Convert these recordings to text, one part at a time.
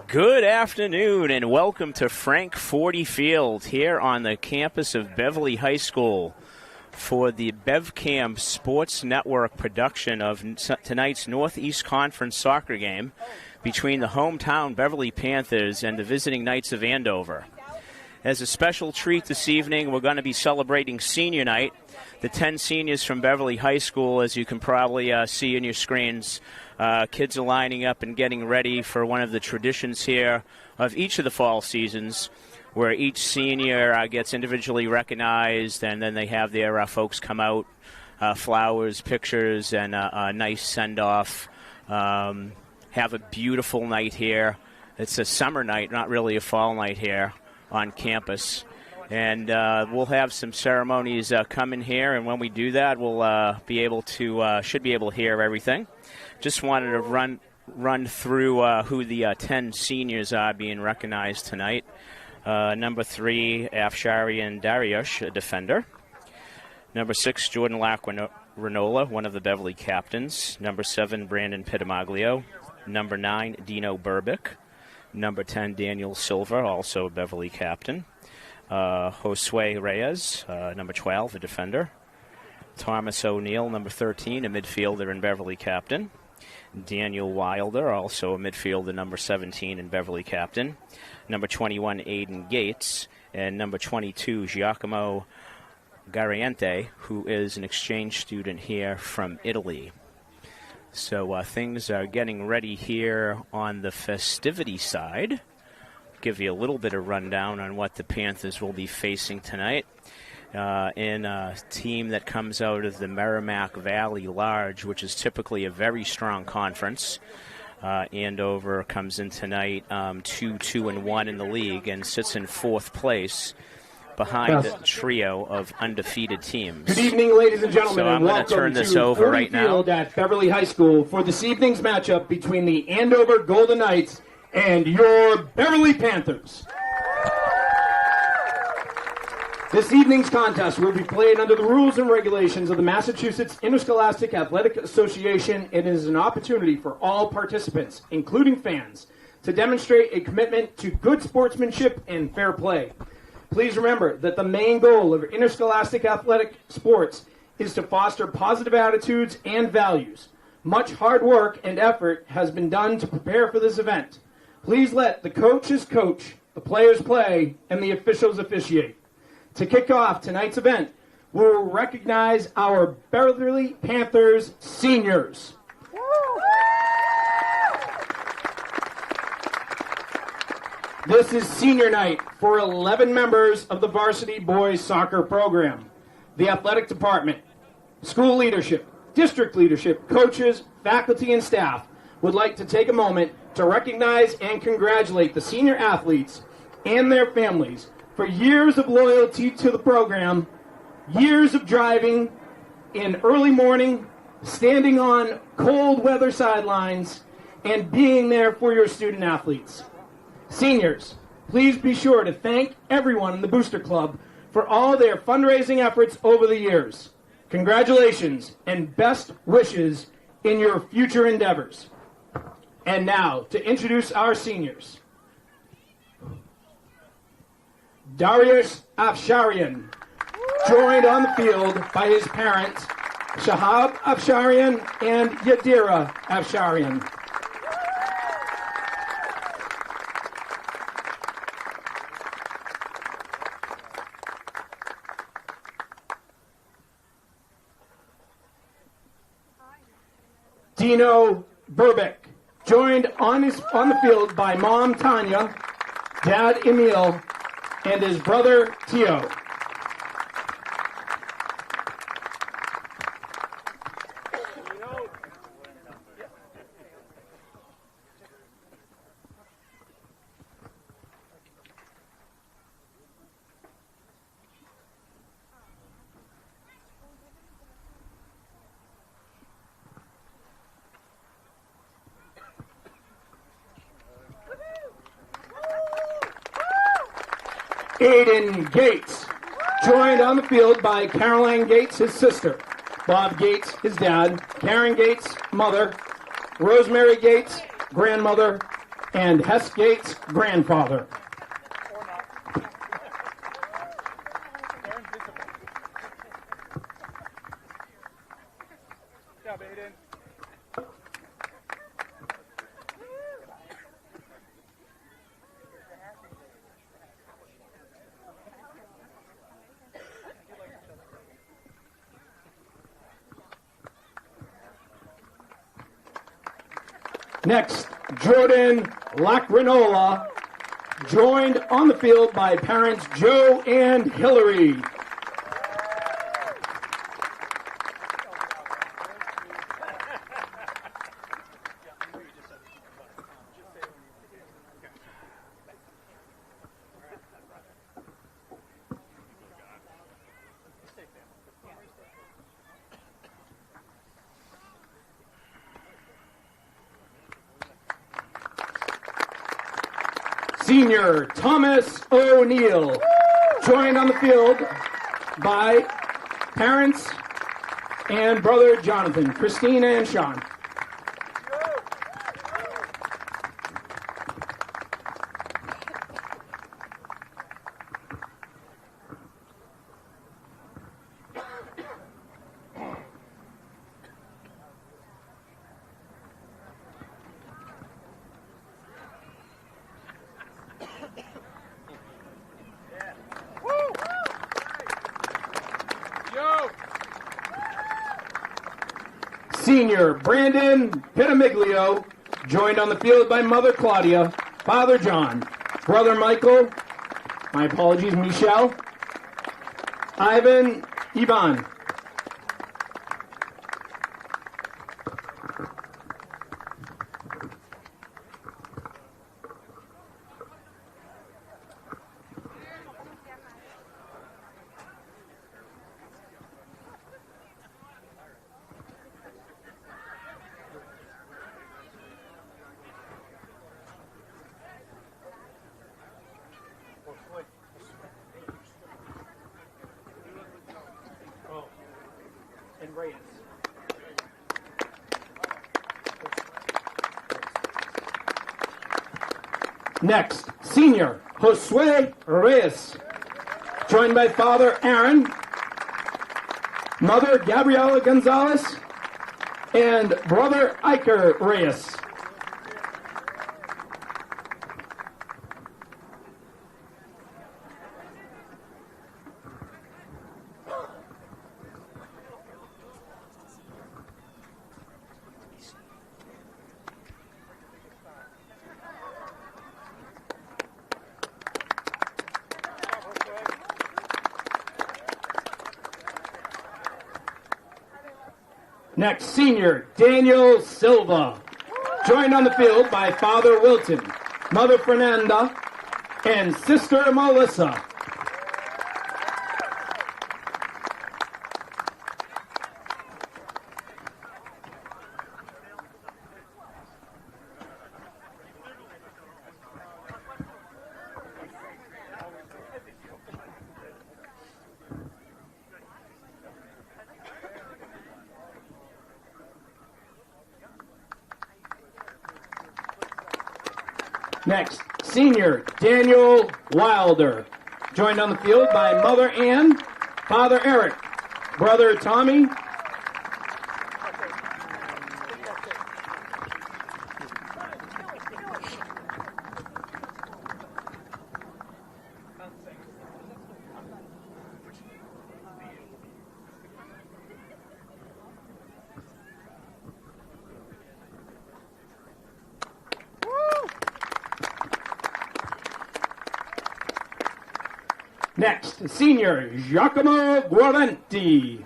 Good afternoon and welcome to Frank 40 Field here on the campus of Beverly High School for the BevCam Sports Network production of tonight's Northeast Conference soccer game between the hometown Beverly Panthers and the visiting Knights of Andover. As a special treat this evening, we're going to be celebrating senior night. The 10 seniors from Beverly High School, as you can probably see in your screens, kids are lining up and getting ready for one of the traditions here of each of the fall seasons, where each senior gets individually recognized, and then they have their folks come out, flowers, pictures, and a nice send-off. Have a beautiful night here. It's a summer night, not really a fall night here on campus. And we'll have some ceremonies coming here, and when we do that, we'll be able to should be able to hear everything. Just wanted to run through who the 10 seniors are being recognized tonight. Number 3, Afsharian Dariush, a defender. Number 6, Jordan Lacquinola, one of the Beverly captains. Number 7, Brandon Pitamaglio. Number 9, Dino Burbick. Number 10, Daniel Silva, also a Beverly captain. Josue Reyes, number 12, a defender. Thomas O'Neill, number 13, a midfielder and Beverly captain. Daniel Wilder, also a midfielder, number 17, and Beverly captain. Number 21, Aiden Gates. And number 22, Giacomo Gariente, who is an exchange student here from Italy. So things are getting ready here on the festivity side. Give you a little bit of rundown on what the Panthers will be facing tonight in a team that comes out of the Merrimack Valley Large, which is typically a very strong conference. Andover comes in tonight 2-2-1 in the league and sits in 4th place behind the trio of undefeated teams. Good evening, ladies and gentlemen, so I'm going to turn this over right now at Beverly High School for this evening's matchup between the Andover Golden Knights and your Beverly Panthers. This evening's contest will be played under the rules and regulations of the Massachusetts Interscholastic Athletic Association. It is an opportunity for all participants, including fans, to demonstrate a commitment to good sportsmanship and fair play. Please remember that the main goal of interscholastic athletic sports is to foster positive attitudes and values. Much hard work and effort has been done to prepare for this event. Please let the coaches coach, the players play, and the officials officiate. To kick off tonight's event, we will recognize our Beverly Panthers seniors. This is senior night for 11 members of the Varsity boys soccer program. The athletic department, school leadership, district leadership, coaches, faculty, and staff would like to take a moment to recognize and congratulate the senior athletes and their families for years of loyalty to the program, years of driving in early morning, standing on cold weather sidelines, and being there for your student athletes. Seniors, please be sure to thank everyone in the Booster Club for all their fundraising efforts over the years. Congratulations and best wishes in your future endeavors. And now, to introduce our seniors. Darius Afsharian, joined on the field by his parents, Shahab Afsharian and Yadira Afsharian. Dino Burbick, joined on the field by mom Tanya, dad Emil, and his brother Tio. Aiden Gates, joined on the field by Caroline Gates, his sister, Bob Gates, his dad, Karen Gates, mother, Rosemary Gates, grandmother, and Hesgate's grandfather. Next, Jordan Lacrinola, joined on the field by parents Joe and Hillary. Senior Thomas O'Neill, joined on the field by parents and brother Jonathan, Christine and Sean. Senior Brandon Pitamiglio, joined on the field by mother Claudia, father John, brother Michael, my apologies, Michelle, Ivan, Ivan. Next, Senior Josue Reyes, joined by Father Aaron, Mother Gabriela Gonzalez, and Brother Iker Reyes. Next, Senior Daniel Silva, joined on the field by Father Wilton, Mother Fernanda, and Sister Melissa. Next, Senior Daniel Wilder, joined on the field by Mother Ann, Father Eric, Brother Tommy, Next, Senior Giacomo Guarenti,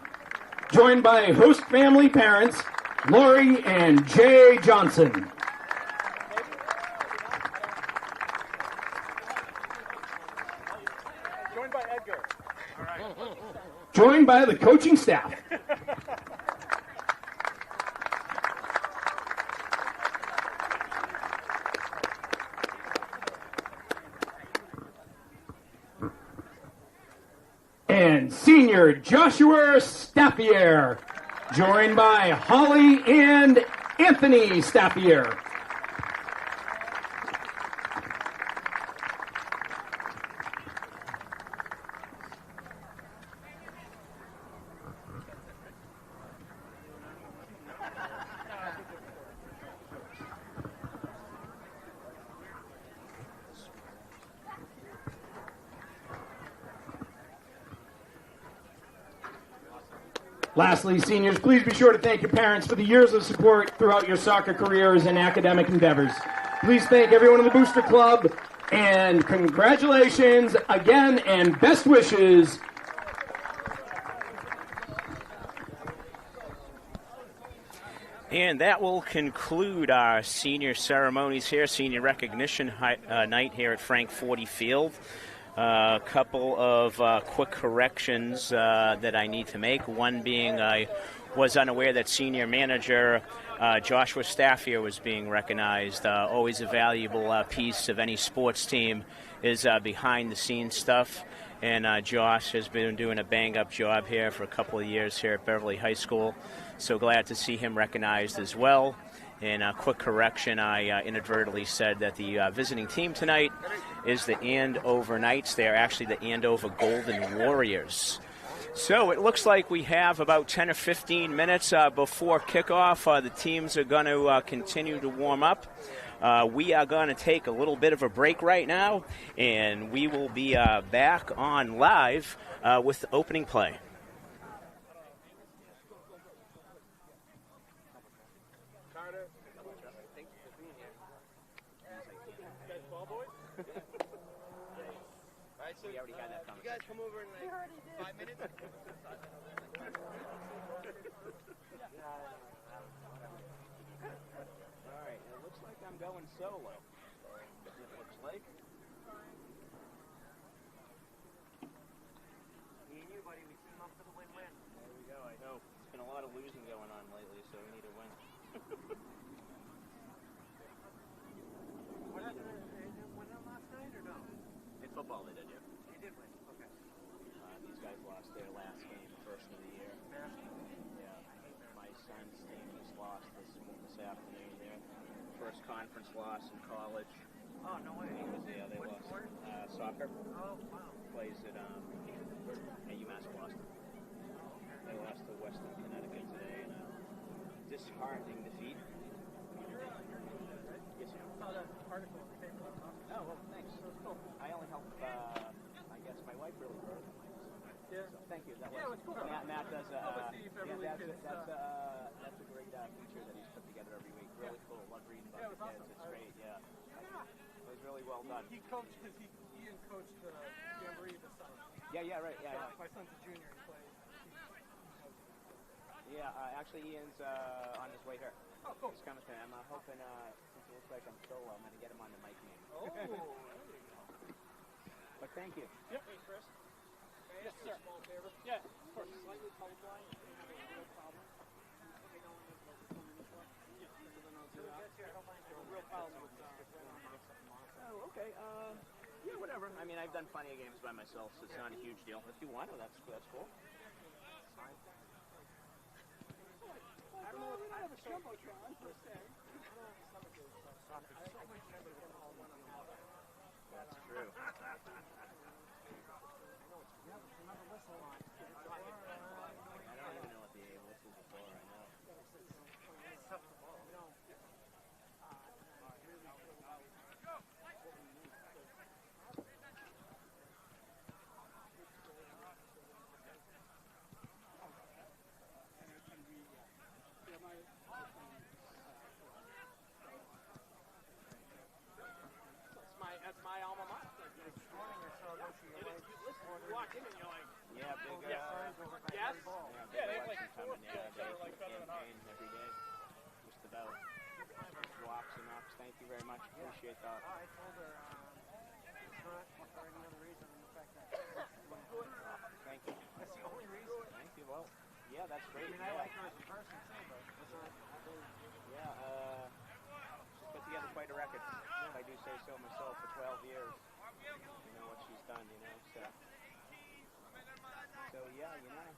joined by host family parents Lori and Jay Johnson. Joined by Edgar. All right. Joined by the coaching staff. And Senior Joshua Staffier, joined by Holly and Anthony Staffier. Lastly, seniors, please be sure to thank your parents for the years of support throughout your soccer careers and academic endeavors. Please thank everyone in the Booster Club, and congratulations again, and best wishes. And that will conclude our senior ceremonies here, senior recognition night here at Frank 40 Field. A couple of quick corrections that I need to make. One being I was unaware that senior manager Joshua Staffier was being recognized. Always a valuable piece of any sports team is behind-the-scenes stuff. And Josh has been doing a bang-up job here for a couple of years here at Beverly High School. So glad to see him recognized as well. And a quick correction, I inadvertently said that the visiting team tonight is the Andover Knights. They are actually the Andover Golden Warriors. So it looks like we have about 10 or 15 minutes before kickoff. The teams are going to continue to warm up. We are going to take a little bit of a break right now, and we will be back on live with the opening play. We already had that conversation. You guys come over in like 5 minutes? All right, it looks like I'm going solo. It looks like. Me and you, buddy, we team up for the win-win. There we go, I hope. There's been a lot of losing going on lately, so we need a win. What happened? Won them last night or no? In football they did, yeah. They did win. Okay. These guys lost their last game, first of the year. Yeah. My son's team just lost this afternoon there. First conference loss in college. Oh, no way. Yeah, they What lost. sport? Soccer. Oh, wow. Plays at UMass Boston. They lost to Western Connecticut today in a disheartening defeat. Yes, sir. I saw that article in the paper. Oh, well, thanks. Cool. I only help, I guess my wife really wrote it. Yeah. So, thank you. That Yeah, it was cool. Matt does, see Beverly kids, that's a great feature that he's put together every week. Really cool. Love reading about the kids. Awesome. It's great, yeah. It was really well done. He coached, because Ian coached the Jamboree this summer. Yeah, right, yeah. My son's a junior, he plays. Yeah, actually Ian's on his way here. Oh, cool. He's coming to him. I'm hoping, since it looks like I'm solo, I'm going to get him on the mic name. Oh, there you go. But thank you. Yep. Hey, Chris. Yes, sir. Small favor. Yeah, of course. Slightly colorblind. If you have a real problem, let me know when there's this one. A real problem with Oh, okay. Yeah, whatever. I mean, I've done plenty of games by myself, so it's not a huge deal. If you want to, that's cool. I don't know if I have a jumbotron per se. I don't know if stomach is soccer. I always remember them all one on the other. That's true. Remember whistle on. I don't even know what the whistles are for. I know. It's tough to ball. You know, that's my alma mater. This morning I saw this in the lights. You walk in and you're like, yeah, big, yes. yeah, they have like 4 fields that are like better than ours. Every day, just about. Walks and ups. Thank you very much. Appreciate that. I told her it's not for any other reason than the fact that Thank you. that's the only reason. Thank you. Well, yeah, that's great. I mean, I like her as a person too, but it's not. Yeah, she's put together quite a record, if I do say so myself, for 12 years. You know what she's done, so. So, yeah,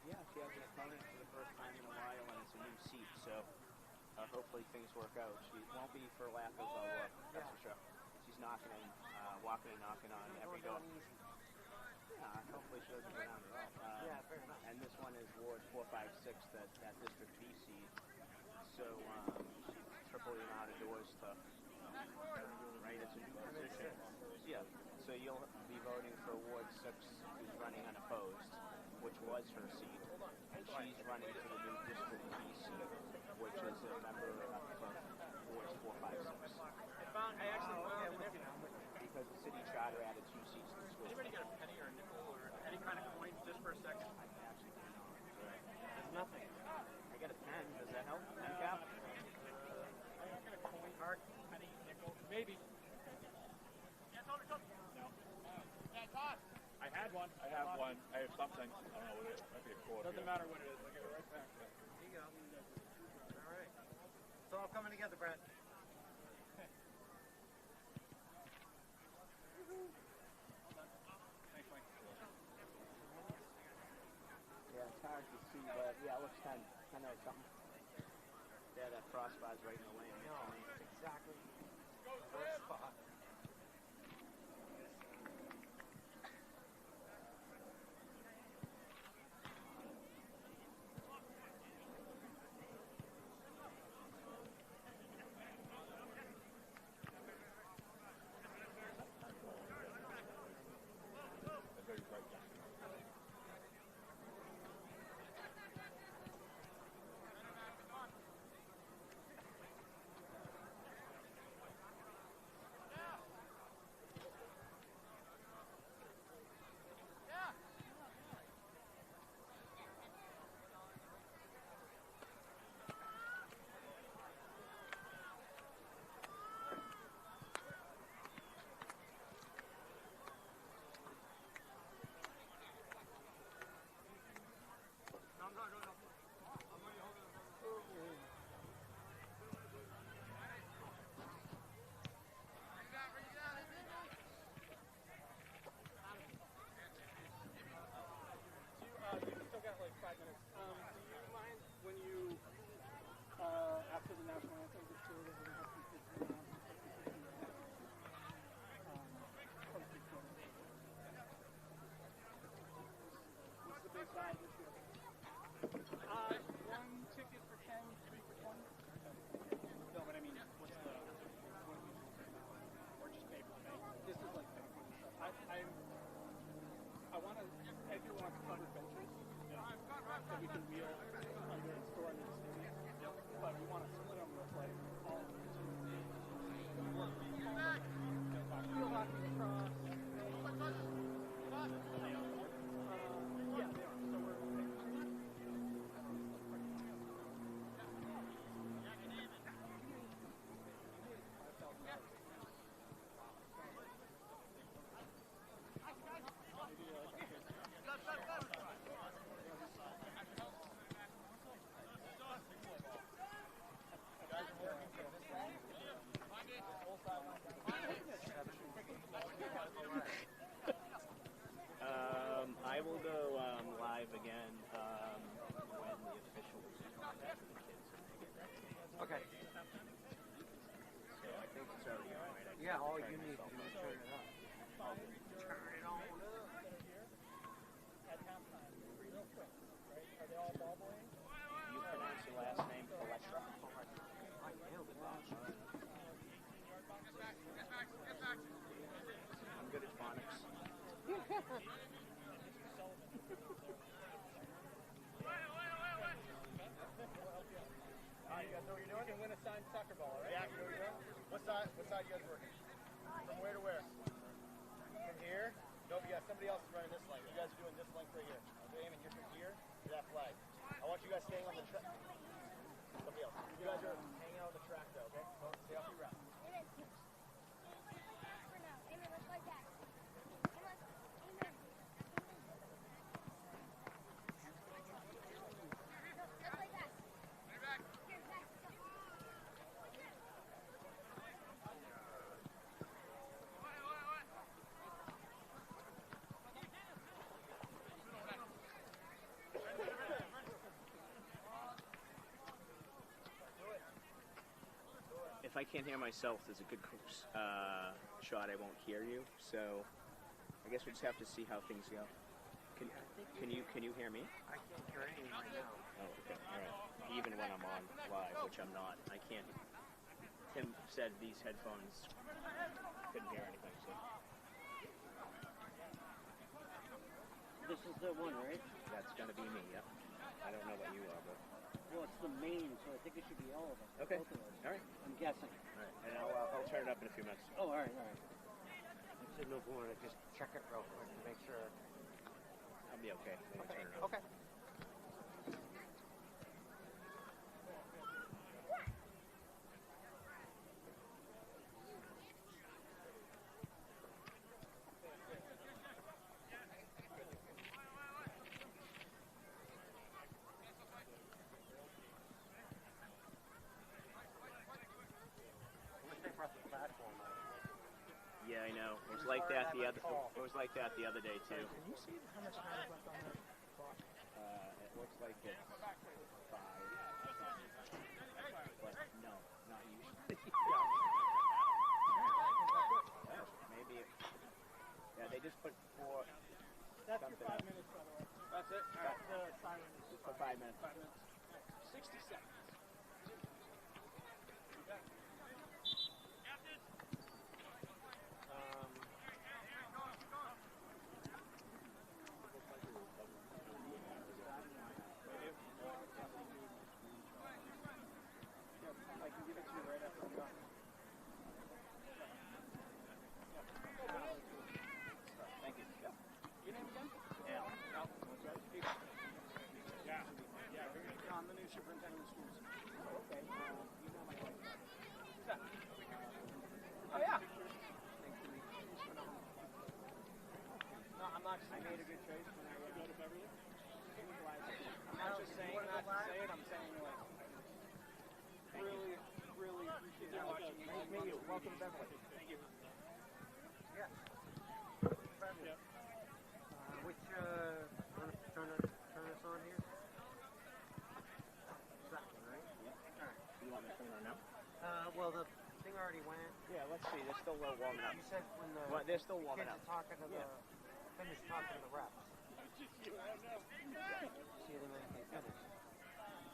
she has an opponent for the first time in a while, and it's a new seat, so hopefully things work out. She won't be for lack of work, that's for sure. She's walking and knocking on every door. Hopefully she doesn't go down at all. And this one is Ward 456, that District B seed. So she's triple the amount of doors to, right? It's a new position. Yeah. So you'll be voting for Ward 6, who's running unopposed, which was her seat. and she's running for the new district PC, which is a member of Boards 456. I actually found it Because the city charter added 2 seats to the school. Anybody got a penny or a nickel or any kind of coin just for a second? I actually don't know. There's nothing. I got a pen. Does that help? Pen cap? I got a coin, heart, penny, nickel, maybe. No. Yeah, Todd. I had one. I have one. I have something. I don't know what it is. Might be a quarter. Doesn't matter what it is. I'll give it right back. There you go. All right. It's all coming together, Brad. Thanks, Mike. Yeah, it's hard to see, but yeah, it looks kind of something. Yeah, that crossbar's right in the lane. No, exactly. First spot. You still got like 5 minutes. Do you mind when you, after the national anthem, just do it over the happy kids What's the big size this year? 1 ticket for 10, 3 for 20. No, but I mean, what's the, or just paper? This is like paper. I want to, Edgar wants covered benches, so we can wheel under and store under the stadium. But we want to split them with like all of the field hockey, lacrosse. Yeah, they are. So we're I will go live again when the officials contact the kids and they get ready. Okay. So I think it's already on, right? Yeah, all you need to do is turn it up. turn it on up. At halftime, real quick, right? Are they all ball boying? You pronounce your last name Palestra? I nailed it. I'm good at phonics. You guys know what you're doing? You can win a signed soccer ball, right? Yeah, you know what you're doing? What side you guys working? From where to where? From here? No, but yeah, somebody else is running this lane. You guys are doing this length right here. So Eamon, you're from here to that flag. I want you guys staying on the track. Somebody else. You guys are hanging out on the track though, okay? Don't stay off your route. Amen. Amen, let's like that. Amen. Amen. No, let's like that. Here, back. If I can't hear myself, there's a good shot I won't hear you. So I guess we just have to see how things go. Can you hear me? I can't hear anything right now. Oh, okay. All right. Even when I'm on live, which I'm not, I can't. Tim said these headphones couldn't hear anything. So This is the one, right? that's going to be me. Yep. I don't know what you are, but Well, it's the main, so I think it should be all of them. okay. Both of those. All right. I'm guessing. All right. And I'll turn it up in a few minutes. Oh, all right, all right. I said no, want to just check it real quick to make sure. I'll be okay. When I turn it up. Okay. Yeah, I know. It was like that the other. It was like that the other day too. Can you see how much time is left on that clock? It looks like it's 5. But no, not usually. Maybe. Yeah, they just put 4. That's your Something 5 else. minutes, by the way. That's it? That's the siren. Just for 5 minutes. 5 minutes. 60 seconds. I can give it to you right after we're done. Thank you. Yeah. Your name again? Yeah. I'm the new superintendent of schools. Okay. You know my wife. Who's that? Oh, yeah. No, I'm not. I made a good choice when I go to Beverly. I'm not just saying that to say it. I'm saying like really, really appreciate watching you. Nice to meet you. Welcome to Beverly. Thank you. Yeah. Which, want to turn us on here? That one, right? Yeah. You want me to turn it on now? Well, the thing already went. Yeah, let's see. They're still warming up. You said when the Well, they're still warming kids up. are talking to the, finished talking to the reps. See them when they finish.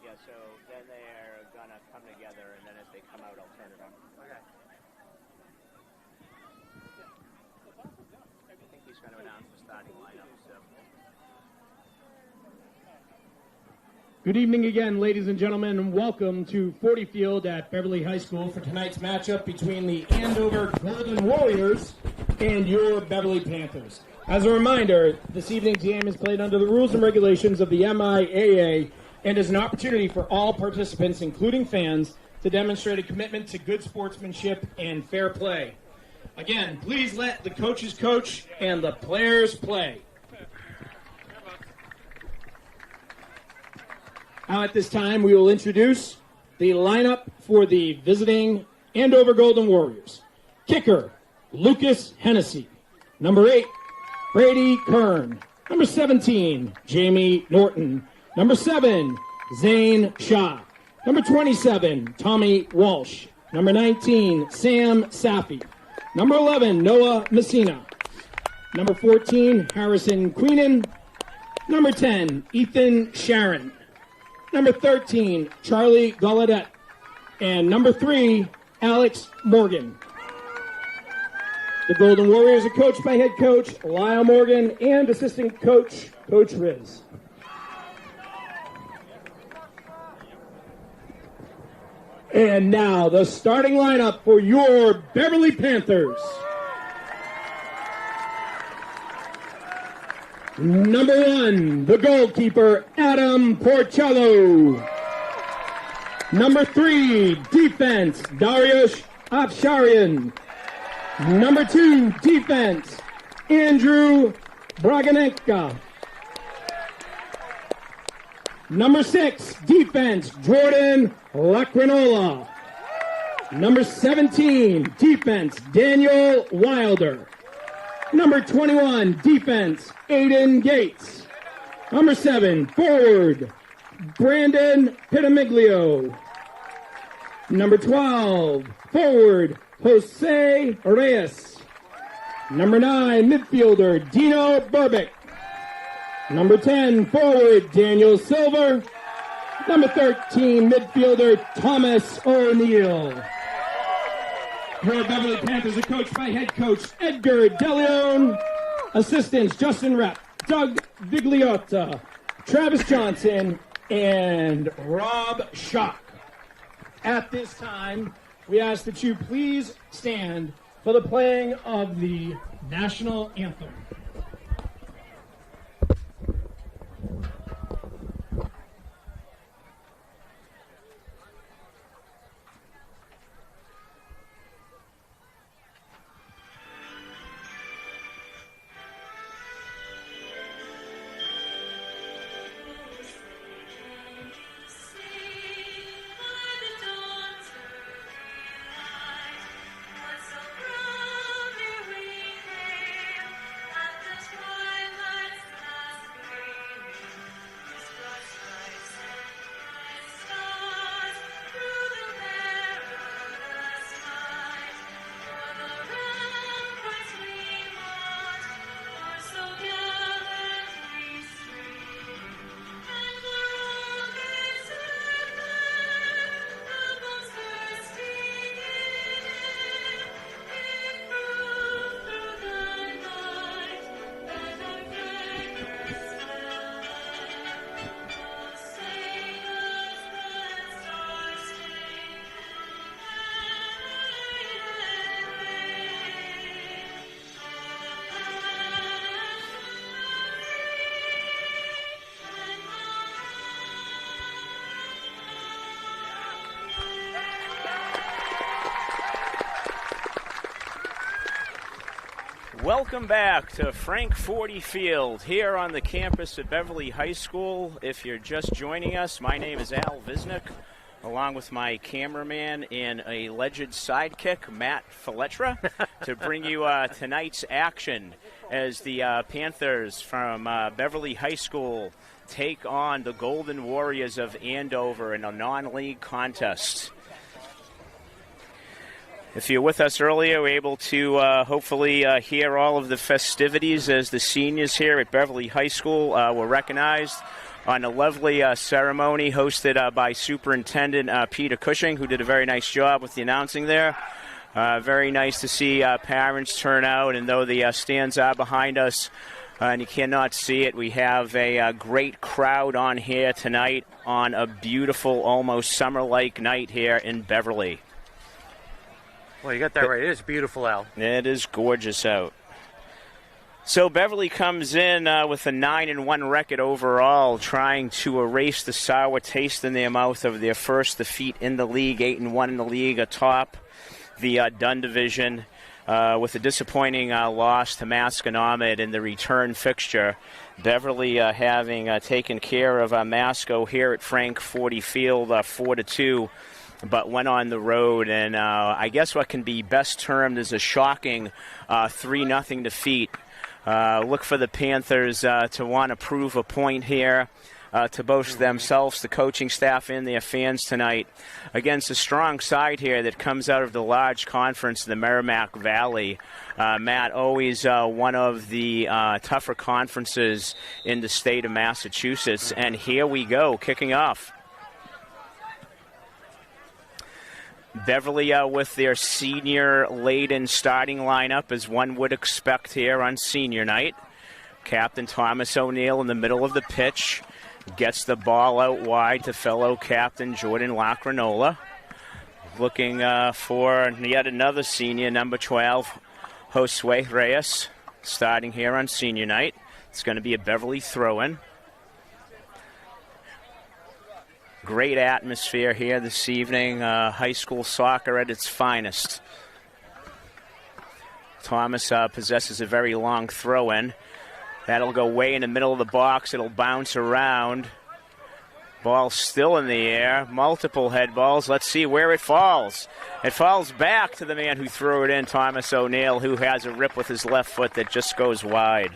Yeah, so then they're gonna come together, and then as they come out, I'll turn it on. Okay. I think he's going to announce the starting lineup. So. Good evening again, ladies and gentlemen, and welcome to 40 Field at Beverly High School for tonight's matchup between the Andover Golden Warriors and your Beverly Panthers. As a reminder, this evening's game is played under the rules and regulations of the MIAA and is an opportunity for all participants, including fans, to demonstrate a commitment to good sportsmanship and fair play. Again, please let the coaches coach and the players play. Now at this time, we will introduce the lineup for the visiting Andover Golden Warriors. Kicker, Lucas Hennessy. Number 8, Brady Kern. Number 17, Jamie Norton. Number 7, Zane Shaw. Number 27, Tommy Walsh. Number 19, Sam Safi. Number 11, Noah Messina. Number 14, Harrison Queenan. Number 10, Ethan Sharon. Number 13, Charlie Gallaudet. And number 3, Alex Morgan. The Golden Warriors are coached by head coach Lyle Morgan and assistant coach, Coach Riz. And now the starting lineup for your Beverly Panthers. Number 1, the goalkeeper, Adam Porcello. Number 3, defense, Dariush Afsharian. Number 2, defense, Andrew Braganenka. Number 6, defense, Jordan Lacrinola. Number 17, defense, Daniel Wilder. Number 21, defense, Aiden Gates. Number 7, forward, Brandon Pitamiglio. Number 12, forward, Jose Reyes. Number 9, midfielder, Dino Burbick. Number 10, forward, Daniel Silver. Number 13, midfielder, Thomas O'Neill. Your Beverly Panthers are coached by head coach Edgar DeLeon. Assistants, Justin Repp, Doug Vigliotta, Travis Johnson, and Rob Schock. At this time, we ask that you please stand for the playing of the national anthem. Welcome back to Frank 40 Field here on the campus at Beverly High School. If you're just joining us, my name is Al Visnick, along with my cameraman and a alleged sidekick, Matt Faletra, to bring you tonight's action as the Panthers from Beverly High School take on the Golden Warriors of Andover in a non-league contest. If you're with us earlier, we're able to hopefully hear all of the festivities as the seniors here at Beverly High School were recognized on a lovely ceremony hosted by Superintendent Peter Cushing, who did a very nice job with the announcing there. Very nice to see parents turn out, and though the stands are behind us and you cannot see it, we have a great crowd on here tonight on a beautiful, almost summer-like night here in Beverly. Well, you got that right. It is beautiful out. It is gorgeous out. So Beverly comes in with a 9-1 record overall, trying to erase the sour taste in their mouth of their first defeat in the league, 8-1 in the league, atop the Dunn division, with a disappointing loss to Masconomet in the return fixture. Beverly having taken care of Masco here at Frank 40 Field 4-2. But went on the road, and I guess what can be best termed as a shocking 3-0 defeat. Look for the Panthers to want to prove a point here to both themselves, the coaching staff, and their fans tonight against a strong side here that comes out of the large conference in the Merrimack Valley. Matt, always one of the tougher conferences in the state of Massachusetts. And here we go, kicking off. Beverly with their senior-laden starting lineup, as one would expect here on senior night. Captain Thomas O'Neill in the middle of the pitch gets the ball out wide to fellow captain Jordan Lacranola. Looking for yet another senior, number 12, Josue Reyes, starting here on senior night. It's going to be a Beverly throw-in. Great atmosphere here this evening. High school soccer at its finest. Thomas possesses a very long throw-in. That'll go way in the middle of the box. It'll bounce around. Ball still in the air. Multiple head balls. Let's see where it falls. It falls back to the man who threw it in, Thomas O'Neill, who has a rip with his left foot that just goes wide.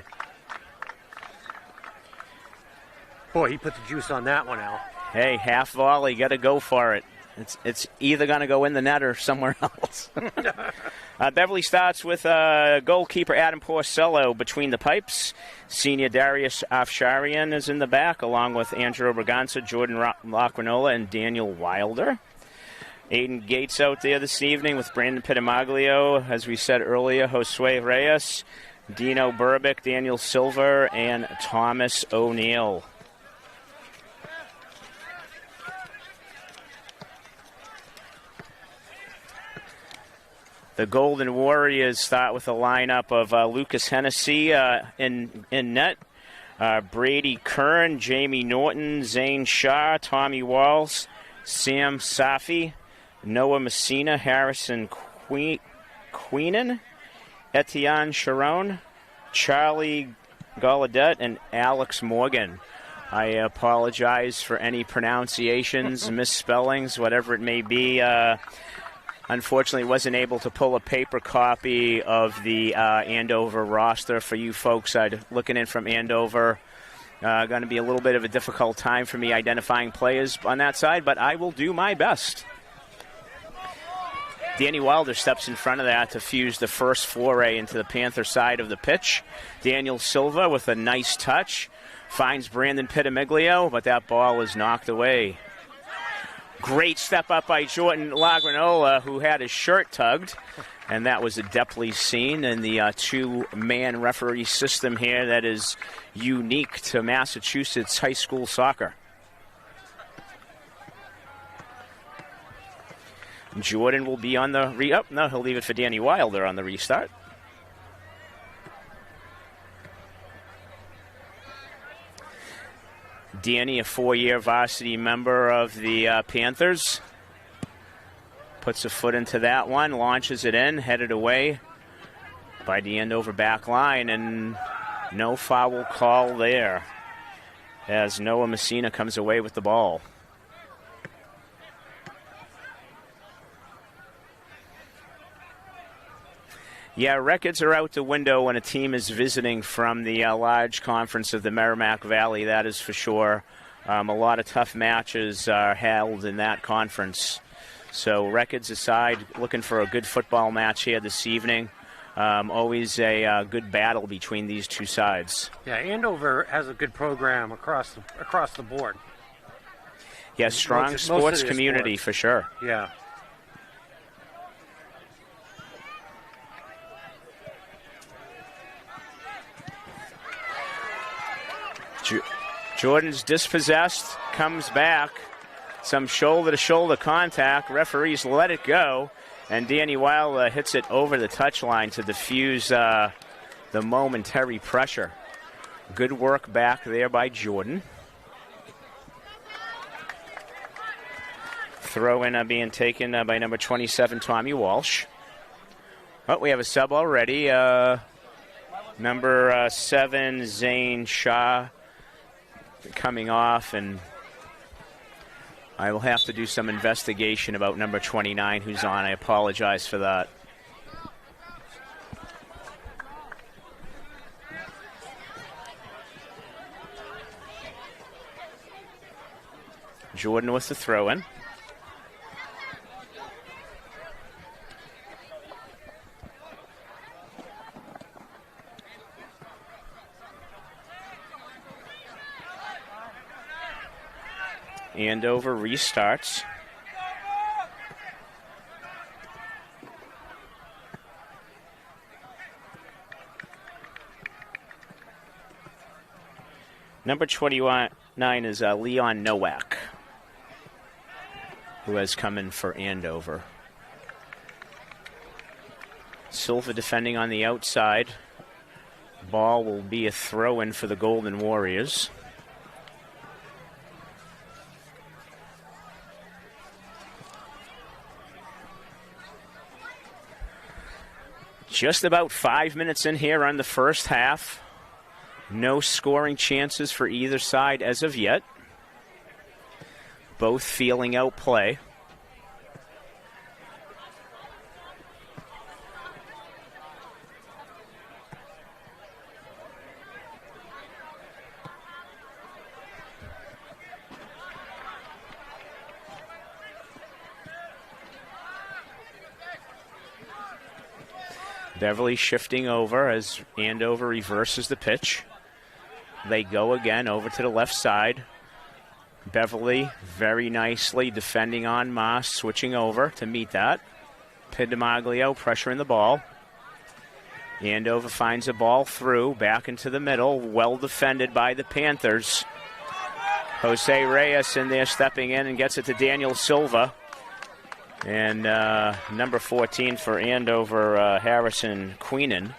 Boy, he put the juice on that one, Al. Hey, half volley, got to go for it. It's either going to go in the net or somewhere else. Beverly starts with goalkeeper Adam Porcello between the pipes. Senior Darius Afsharian is in the back, along with Andrew Braganza, Jordan Lacranola, and Daniel Wilder. Aiden Gates out there this evening with Brandon Pitamaglio, as we said earlier, Josue Reyes, Dino Burbick, Daniel Silver, and Thomas O'Neill. The Golden Warriors start with a lineup of Lucas Hennessy in net, Brady Kern, Jamie Norton, Zane Shaw, Tommy Walls, Sam Safi, Noah Messina, Harrison Queenan, Etienne Sharon, Charlie Gallaudet, and Alex Morgan. I apologize for any pronunciations, misspellings, whatever it may be. Unfortunately, wasn't able to pull a paper copy of the Andover roster for you folks looking in from Andover. Going to be a little bit of a difficult time for me identifying players on that side, but I will do my best. Danny Wilder steps in front of that to fuse the first foray into the Panther side of the pitch. Daniel Silva with a nice touch finds Brandon Pitamiglio, but that ball is knocked away. Great step up by Jordan Lagranola, who had his shirt tugged, and that was adeptly seen in the two-man referee system here that is unique to Massachusetts high school soccer. Jordan will be on the no, he'll leave it for Danny Wilder on the restart. Danny, a 4-year varsity member of the Panthers, puts a foot into that one, launches it in, headed away by the Andover back line, and no foul call there as Noah Messina comes away with the ball. Yeah, records are out the window when a team is visiting from the large conference of the Merrimack Valley, that is for sure. A lot of tough matches are held in that conference. So records aside, looking for a good football match here this evening. Always a good battle between these two sides. Yeah, Andover has a good program across the board. Yeah, strong sports community for sure. Yeah. Jordan's dispossessed, comes back. Some shoulder-to-shoulder contact. Referees let it go. And Danny Wilder hits it over the touchline to diffuse the momentary pressure. Good work back there by Jordan. Throw in being taken by number 27, Tommy Walsh. Oh, we have a sub already. Number 7, Zane Shaw, coming off, and I will have to do some investigation about number 29 who's on. I apologize for that. Jordan with the throw-in. Andover restarts. Number 29 is Leon Nowak, who has come in for Andover. Silva defending on the outside. Ball will be a throw-in for the Golden Warriors. Just about 5 minutes in here on the first half. No scoring chances for either side as of yet. Both feeling out play. Beverly shifting over as Andover reverses the pitch. They go again over to the left side. Beverly very nicely defending on Moss, switching over to meet that. Pitamaglio pressuring the ball. Andover finds a ball through, back into the middle, well defended by the Panthers. Jose Reyes in there stepping in and gets it to Daniel Silva. And number 14 for Andover, Harrison Queenan,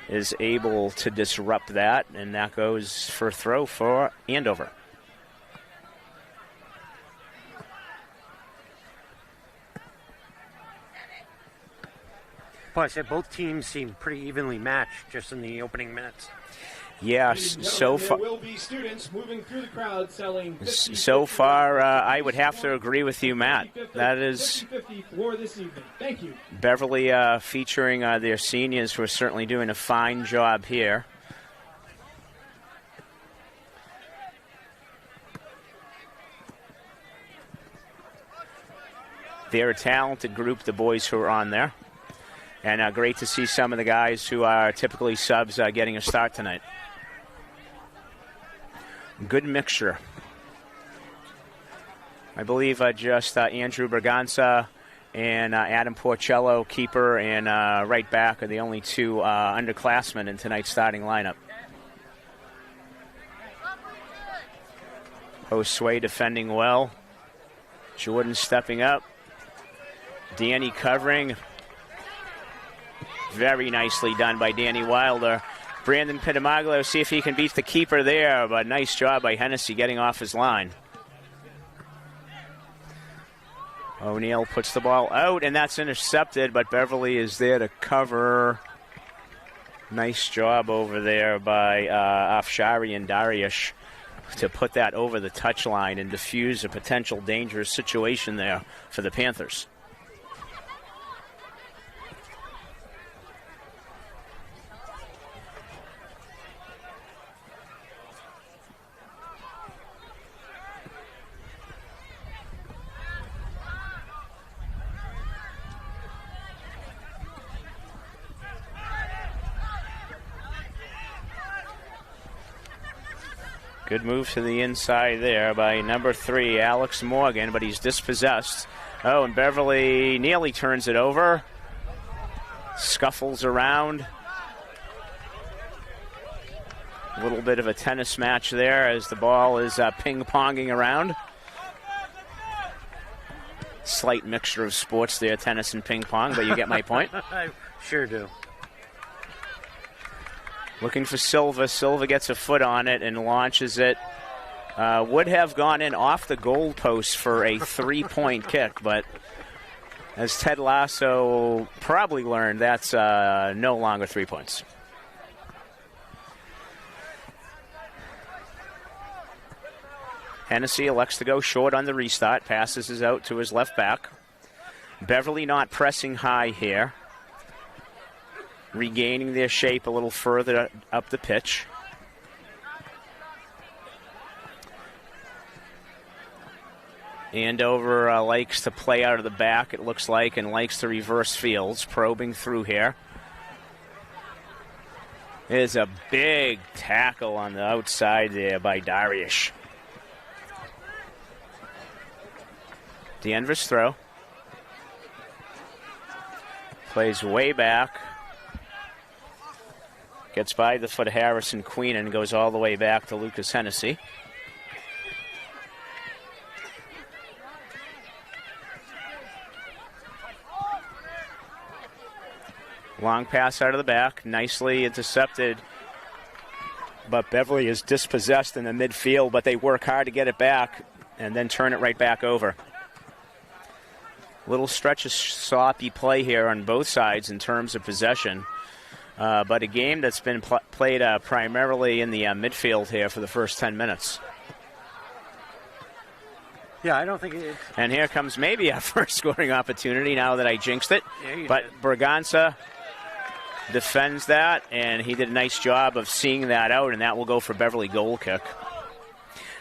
is able to disrupt that, and that goes for throw for Andover. Well, I said both teams seem pretty evenly matched just in the opening minutes. Yes, so far. There will be students moving through the crowd selling. So far, I would have to agree with you, Matt. That is 50 for this evening. Thank you. Beverly featuring their seniors, who are certainly doing a fine job here. They're a talented group, the boys who are on there. And great to see some of the guys who are typically subs getting a start tonight. Good mixture. I believe just Andrew Berganza and Adam Porcello, keeper, and right back are the only two underclassmen in tonight's starting lineup. Josue defending well. Jordan stepping up. Danny covering. Very nicely done by Danny Wilder. Brandon Pitamaglio, see if he can beat the keeper there, but nice job by Hennessy getting off his line. O'Neal puts the ball out, and that's intercepted, but Beverly is there to cover. Nice job over there by Afshari and Dariush to put that over the touchline and diffuse a potential dangerous situation there for the Panthers. Good move to the inside there by number 3, Alex Morgan, but he's dispossessed. Oh, and Beverly nearly turns it over. Scuffles around. A little bit of a tennis match there as the ball is ping-ponging around. Slight mixture of sports there, tennis and ping-pong, but you get my point. I sure do. Looking for Silva. Silva gets a foot on it and launches it. Would have gone in off the goal post for a 3-point kick, but as Ted Lasso probably learned, that's no longer 3 points. Hennessy elects to go short on the restart. Passes is out to his left back. Beverly not pressing high here. Regaining their shape a little further up the pitch. Andover likes to play out of the back, it looks like, and likes to reverse fields, probing through here. There's a big tackle on the outside there by Dariush. Denver's throw. Plays way back. Gets by the foot of Harrison Queen and goes all the way back to Lucas Hennessy. Long pass out of the back, nicely intercepted. But Beverly is dispossessed in the midfield, but they work hard to get it back and then turn it right back over. Little stretch of sloppy play here on both sides in terms of possession. But a game that's been played primarily in the midfield here for the first 10 minutes. Yeah, I don't think it... And here comes maybe our first scoring opportunity now that I jinxed it. Yeah, but Berganza defends that, and he did a nice job of seeing that out, and that will go for Beverly goal kick.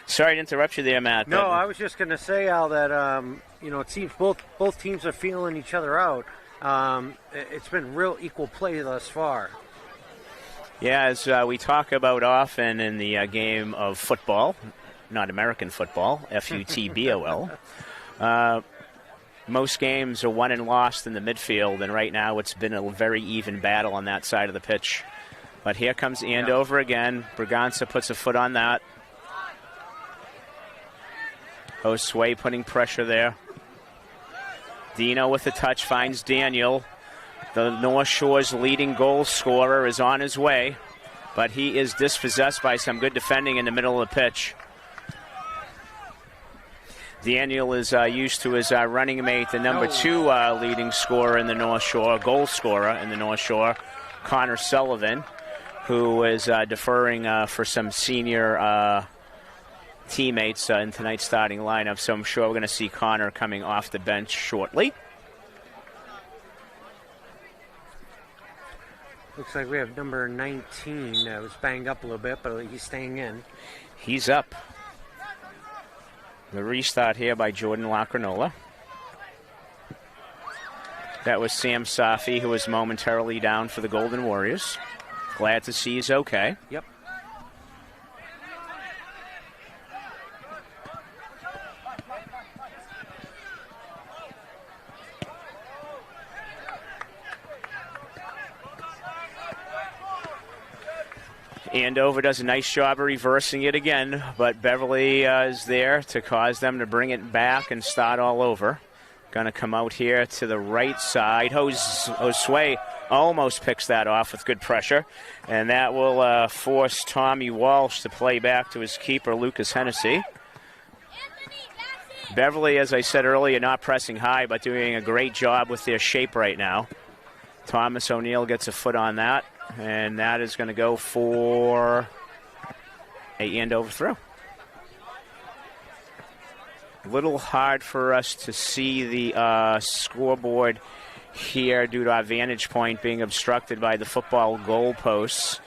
Sorry to interrupt you there, Matt. No, I was just going to say, Al, that it seems both teams are feeling each other out. It's been real equal play thus far. Yeah, as we talk about often in the game of football, not American football, F-U-T-B-O-L, most games are won and lost in the midfield, and right now it's been a very even battle on that side of the pitch. But here comes Andover again. Berganza puts a foot on that. Josue putting pressure there. Dino with the touch finds Daniel. The North Shore's leading goal scorer is on his way, but he is dispossessed by some good defending in the middle of the pitch. Daniel is used to his running mate, the number 2 leading scorer in the North Shore, goal scorer in the North Shore, Connor Sullivan, who is deferring for some senior teammates in tonight's starting lineup. So I'm sure we're going to see Connor coming off the bench shortly. Looks like we have number 19 that was banged up a little bit, but he's staying in. He's up. The restart here by Jordan Lacrinola. That was Sam Safi, who was momentarily down for the Golden Warriors. Glad to see he's okay. Yep. Andover does a nice job of reversing it again, but Beverly is there to cause them to bring it back and start all over. Going to come out here to the right side. Josue almost picks that off with good pressure, and that will force Tommy Walsh to play back to his keeper, Lucas Hennessy. Beverly, as I said earlier, not pressing high, but doing a great job with their shape right now. Thomas O'Neill gets a foot on that, and that is going to go for a Andover throw. A little hard for us to see the scoreboard here due to our vantage point being obstructed by the football goalposts.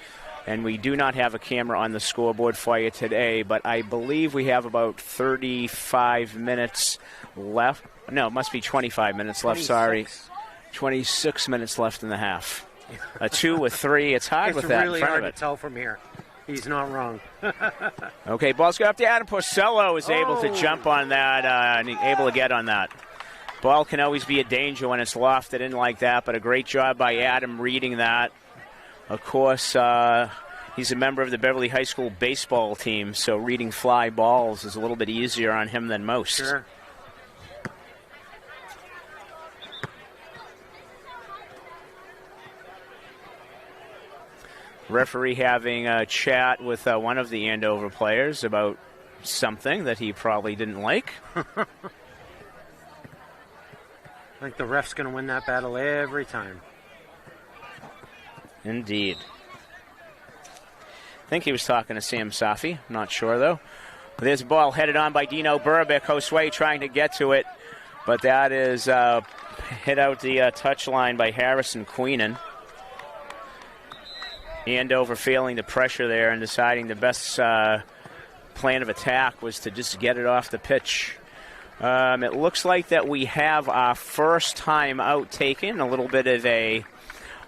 And we do not have a camera on the scoreboard for you today, but I believe we have about 35 minutes left. No, it must be 25 minutes left, 26. sorry. 26 minutes left in the half. A 2, a 3, it's hard with that really in front hard of it. to tell from here. He's not wrong. Okay, ball's got up to Adam Porcello is able to jump on that and able to get on that. Ball can always be a danger when it's lofted in like that, but a great job by Adam reading that. Of course, he's a member of the Beverly High School baseball team, so reading fly balls is a little bit easier on him than most. Sure. Referee having a chat with one of the Andover players about something that he probably didn't like. I think the ref's going to win that battle every time. Indeed. I think he was talking to Sam Safi. Not sure, though. There's a ball headed on by Dino Burbick. Josue trying to get to it, but that is hit out the touch line by Harrison Queenan. Andover feeling the pressure there and deciding the best plan of attack was to just get it off the pitch. It looks like that we have our first time out taken, a little bit of a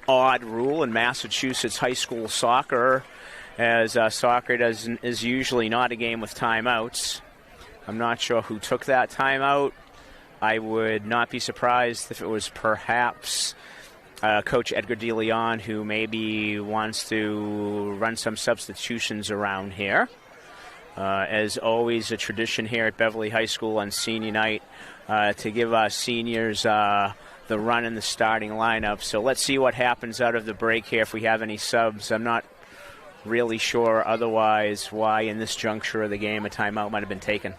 odd rule in Massachusetts high school soccer, as soccer is usually not a game with timeouts. I'm not sure who took that timeout. I would not be surprised if it was perhaps Coach Edgar DeLeon, who maybe wants to run some substitutions around here. As always, a tradition here at Beverly High School on senior night to give our seniors the run in the starting lineup. So let's see what happens out of the break here if we have any subs. I'm not really sure otherwise why in this juncture of the game a timeout might have been taken.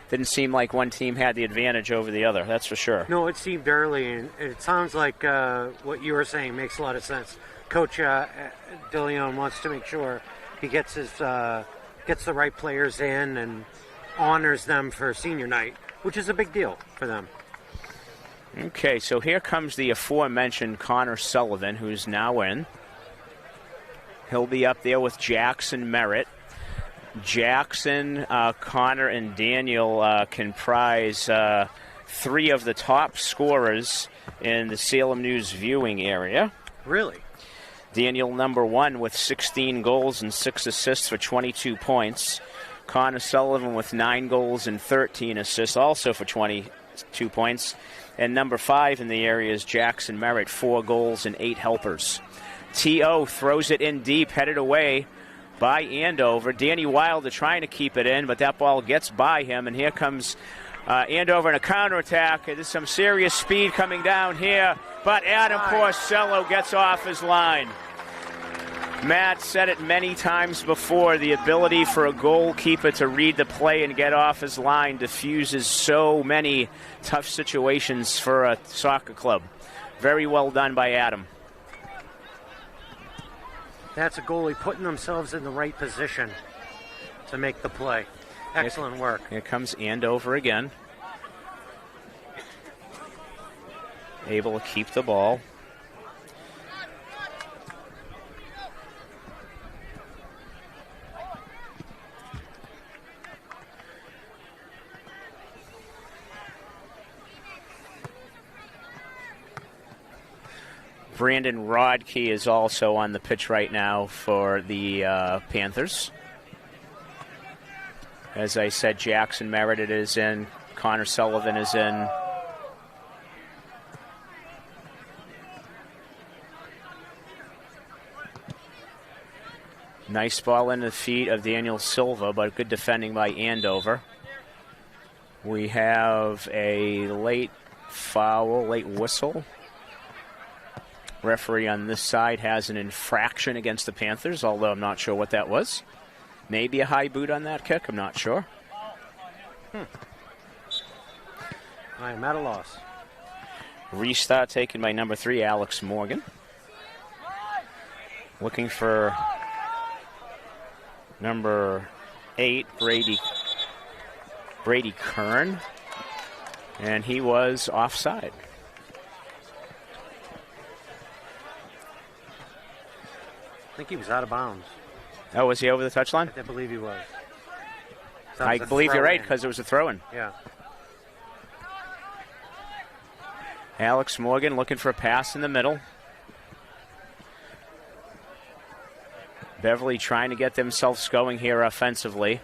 Didn't seem like one team had the advantage over the other, that's for sure. No, it seemed early, and it sounds like what you were saying makes a lot of sense. Coach DeLeon wants to make sure he gets the right players in and honors them for senior night, which is a big deal for them. Okay, so here comes the aforementioned Connor Sullivan, who's now in. He'll be up there with Jackson Merritt. Jackson, Connor, and Daniel comprise 3 of the top scorers in the Salem News viewing area. Really? Daniel, number 1, with 16 goals and 6 assists for 22 points. Connor Sullivan with 9 goals and 13 assists, also for 22 points. And number 5 in the area is Jackson Merritt, 4 goals and 8 helpers. T.O. throws it in deep, headed away by Andover. Danny Wilder trying to keep it in, but that ball gets by him, and here comes Andover in a counterattack. There's some serious speed coming down here, but Adam Porcello gets off his line. Matt said it many times before, the ability for a goalkeeper to read the play and get off his line diffuses so many tough situations for a soccer club. Very well done by Adam. That's a goalie putting themselves in the right position to make the play. Excellent work. Here comes Andover again. Able to keep the ball. Brandon Rodkey is also on the pitch right now for the Panthers. As I said, Jackson Meredith is in. Connor Sullivan is in. Nice ball in the feet of Daniel Silva, but good defending by Andover. We have a late foul, late whistle. Referee on this side has an infraction against the Panthers, although I'm not sure what that was. Maybe a high boot on that kick, I'm not sure. I am at a loss. Restart taken by number 3, Alex Morgan. Looking for number 8, Brady Kern. And he was offside. I think he was out of bounds. Oh, was he over the touchline? I believe he was. I believe you're right, because it was a throw-in. Yeah. Alex Morgan looking for a pass in the middle. Beverly trying to get themselves going here offensively.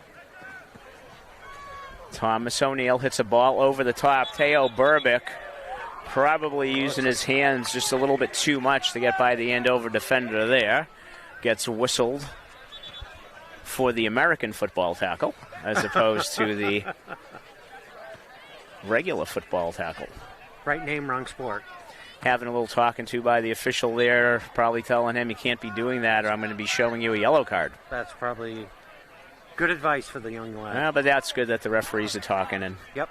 Thomas O'Neill hits a ball over the top. Teo Burbick probably using his hands just a little bit too much to get by the Andover defender there. Gets whistled for the American football tackle as opposed to the regular football tackle. Right name, wrong sport. Having a little talking to by the official there, probably telling him you can't be doing that or I'm going to be showing you a yellow card. That's probably good advice for the young lad. But that's good that the referees are talking. And yep.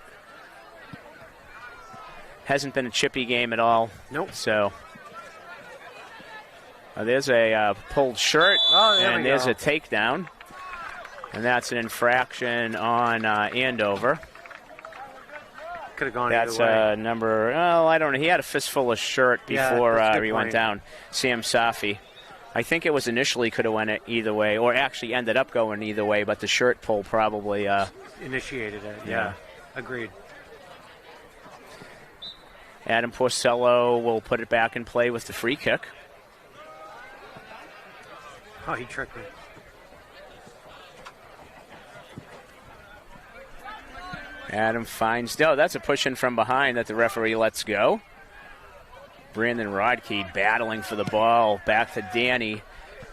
Hasn't been a chippy game at all. Nope. So there's a pulled shirt, and there's a takedown. And that's an infraction on Andover. Could have gone That's either way. number, I don't know. He had a fistful of shirt before he went down. Sam Safi. I think it was initially could have went either way, or actually ended up going either way, but the shirt pull probably initiated it. Yeah. Agreed. Adam Porcello will put it back in play with the free kick. Oh, he tricked me. Adam finds, that's a push in from behind that the referee lets go. Brandon Rodkey battling for the ball. Back to Danny.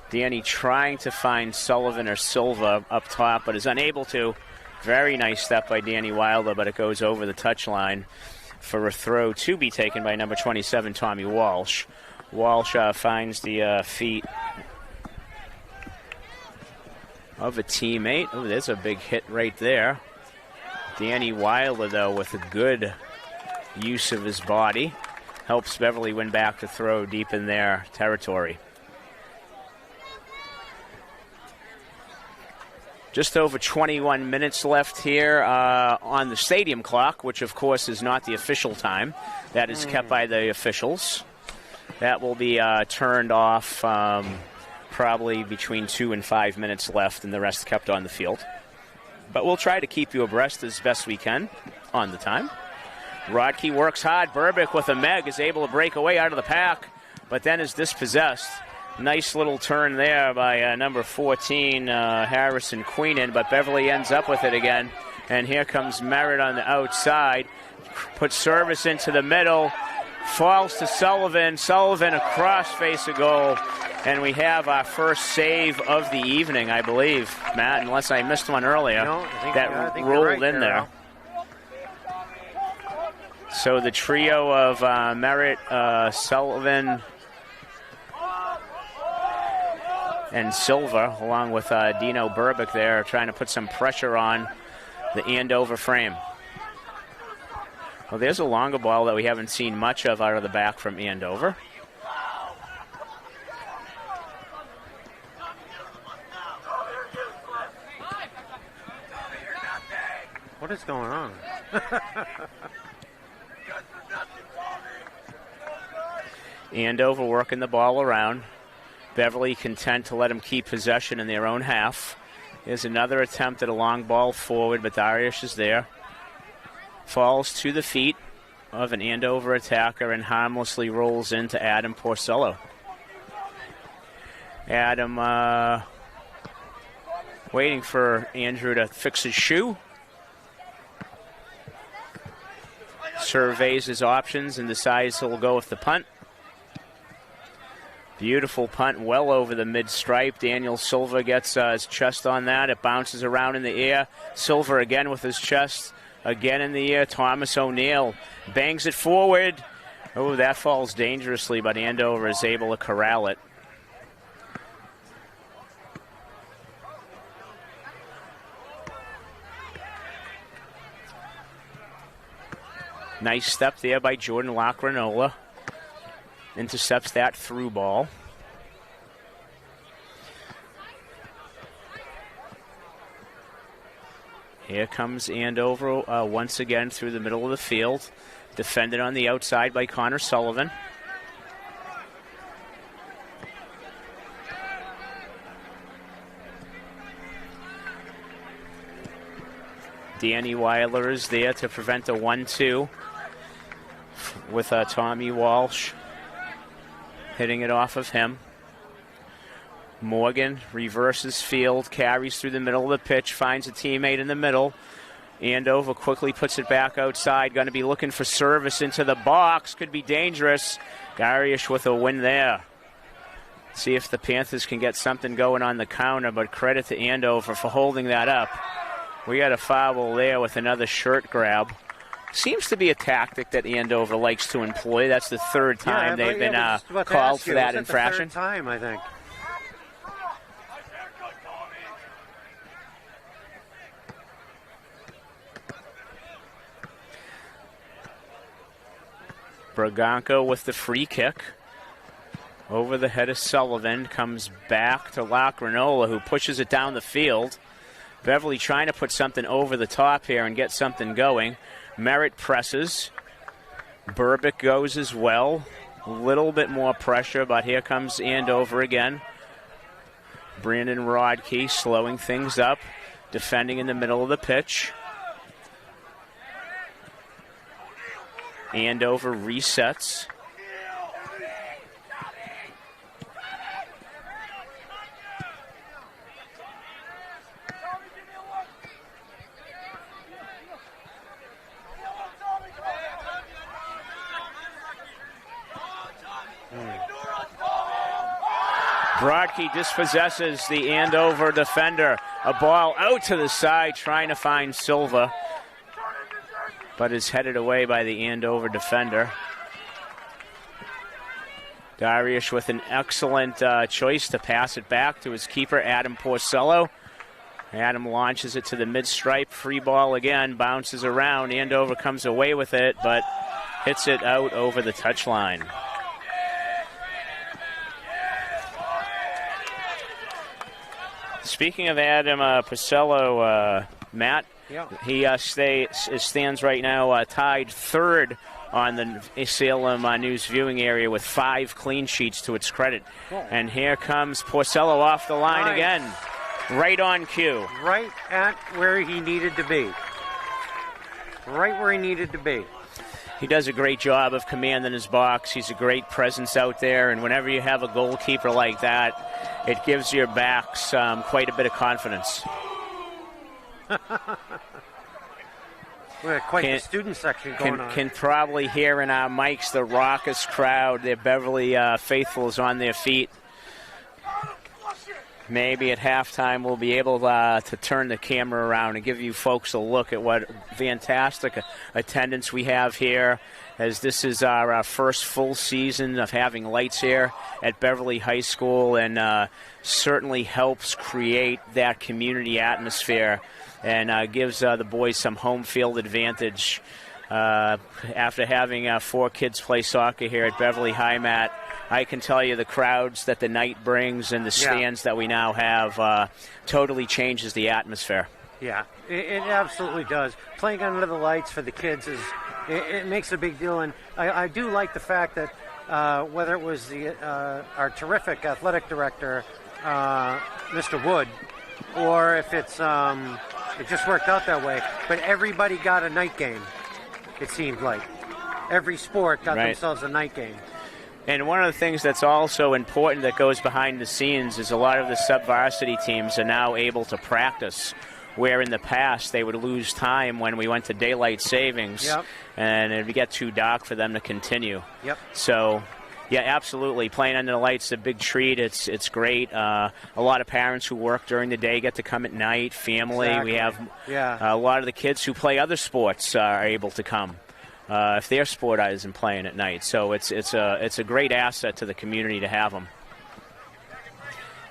Danny trying to find Sullivan or Silva up top, but is unable to. Very nice step by Danny Wilder, but it goes over the touchline for a throw to be taken by number 27, Tommy Walsh. Walsh finds the feet of a teammate. Oh, there's a big hit right there. Danny Wilder, though, with a good use of his body, helps Beverly win back to throw deep in their territory. Just over 21 minutes left here on the stadium clock, which, of course, is not the official time. That is kept by the officials. That will be turned off probably between 2 and 5 minutes left, and the rest kept on the field. But we'll try to keep you abreast as best we can on the time. Rodkey works hard. Burbick with a meg is able to break away out of the pack, but then is dispossessed. Nice little turn there by number 14, Harrison Queenan, but Beverly ends up with it again. And here comes Merritt on the outside. Puts service into the middle. Falls to Sullivan. Sullivan across face of goal. And we have our first save of the evening, I believe, Matt, unless I missed one earlier. No, I think rolled you're right in there. So the trio of Merritt, Sullivan, and Silva, along with Dino Burbick there, trying to put some pressure on the Andover frame. Well, there's a longer ball that we haven't seen much of out of the back from Andover. What is going on? Andover working the ball around. Beverly content to let him keep possession in their own half. Here's another attempt at a long ball forward, but Darius is there. Falls to the feet of an Andover attacker and harmlessly rolls into Adam Porcello. Adam waiting for Andrew to fix his shoe. Surveys his options and decides he'll go with the punt. Beautiful punt, well over the mid-stripe. Daniel Silva gets his chest on that. It bounces around in the air. Silva again with his chest, again in the air. Thomas O'Neill bangs it forward. Oh, that falls dangerously, but Andover is able to corral it. Nice step there by Jordan Lacranola. Intercepts that through ball. Here comes Andover once again through the middle of the field. Defended on the outside by Connor Sullivan. Danny Weiler is there to prevent a 1-2 with Tommy Walsh hitting it off of him. Morgan reverses field, carries through the middle of the pitch, finds a teammate in the middle. Andover quickly puts it back outside, going to be looking for service into the box. Could be dangerous. Garish with a win there. See if the Panthers can get something going on the counter, but credit to Andover for holding that up. We got a foul there with another shirt grab. Seems to be a tactic that Andover likes to employ. That's the third time they've been called for that infraction. The third time, I think. Braganco with the free kick. Over the head of Sullivan. Comes back to Lacranola, who pushes it down the field. Beverly trying to put something over the top here and get something going. Merritt presses. Burbick goes as well. A little bit more pressure, but here comes Andover again. Brandon Rodkey slowing things up, defending in the middle of the pitch. Andover resets. Brodkey dispossesses the Andover defender. A ball out to the side, trying to find Silva, but is headed away by the Andover defender. Darius with an excellent choice to pass it back to his keeper, Adam Porcello. Adam launches it to the mid-stripe. Free ball again, bounces around. Andover comes away with it, but hits it out over the touchline. Speaking of Adam Porcello, Matt, he stands right now tied third on the Salem News viewing area with 5 clean sheets to its credit. And here comes Porcello off the line again. Right on cue. Right at where he needed to be. Right where he needed to be. He does a great job of commanding his box. He's a great presence out there, and whenever you have a goalkeeper like that, it gives your backs quite a bit of confidence. We have quite the student section going on. Can probably hear in our mics the raucous crowd. The Beverly faithful is on their feet. maybe at halftime we'll be able to turn the camera around and give you folks a look at what fantastic attendance we have here, as this is our first full season of having lights here at Beverly High School, and certainly helps create that community atmosphere and gives the boys some home field advantage. After having 4 kids play soccer here at Beverly High, Matt, I can tell you the crowds that the night brings and the stands that we now have totally changes the atmosphere. Yeah, it absolutely does. Playing under the lights for the kids it makes a big deal, and I do like the fact that whether it was our terrific athletic director, Mr. Wood, or if it's it just worked out that way, but everybody got a night game. It seemed like every sport got themselves a night game. And one of the things that's also important that goes behind the scenes is a lot of the sub-varsity teams are now able to practice, where in the past they would lose time when we went to daylight savings, and it would get too dark for them to continue. So, yeah, absolutely. Playing under the lights is a big treat. It's great. A lot of parents who work during the day get to come at night, family. We have a lot of the kids who play other sports are able to come. If their sport isn't playing at night. So it's a great asset to the community to have them.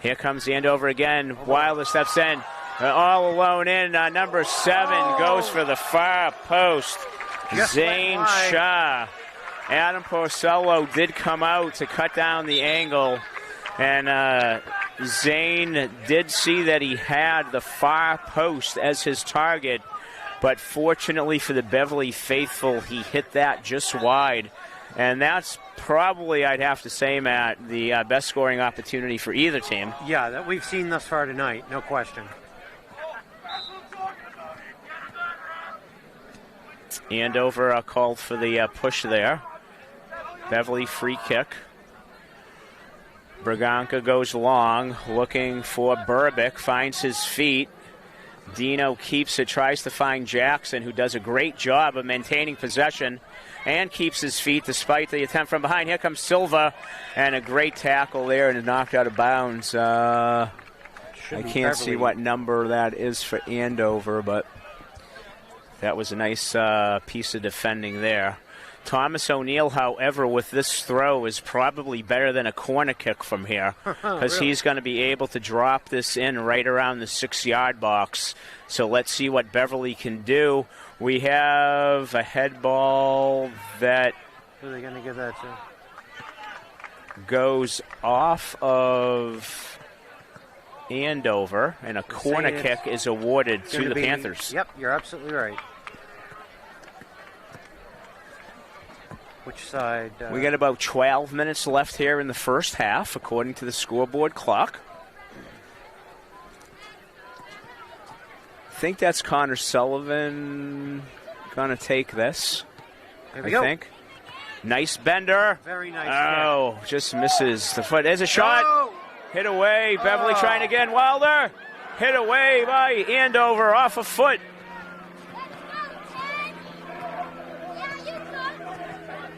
Here comes Andover again. Wilder steps in. All alone in. Number 7 goes for the far post. Zane Shaw. Adam Porcello did come out to cut down the angle. And Zane did see that he had the far post as his target. But fortunately for the Beverly faithful, he hit that just wide. And that's probably, I'd have to say, Matt, the best scoring opportunity for either team. Yeah, that we've seen thus far tonight, no question. Andover called for the push there. Beverly free kick. Braganca goes long, looking for Burbick, finds his feet. Dino keeps it, tries to find Jackson, who does a great job of maintaining possession and keeps his feet despite the attempt from behind. Here comes Silva, and a great tackle there and knocked out of bounds. I can't see what number that is for Andover, but that was a nice piece of defending there. Thomas O'Neill, however, with this throw is probably better than a corner kick from here, because he's going to be able to drop this in right around the 6-yard box. So let's see what Beverly can do. We have a head ball that who are they going to give that to? Goes off of Andover, and a corner kick is awarded to the Panthers. Yep, you're absolutely right. Which side? We got about 12 minutes left here in the first half, according to the scoreboard clock. I think that's Connor Sullivan going to take this. There we go. Think. Nice bender. Very nice. Oh, just misses the foot. There's a shot. Oh! Hit away. Beverly trying again. Wilder. Hit away by Andover off a foot.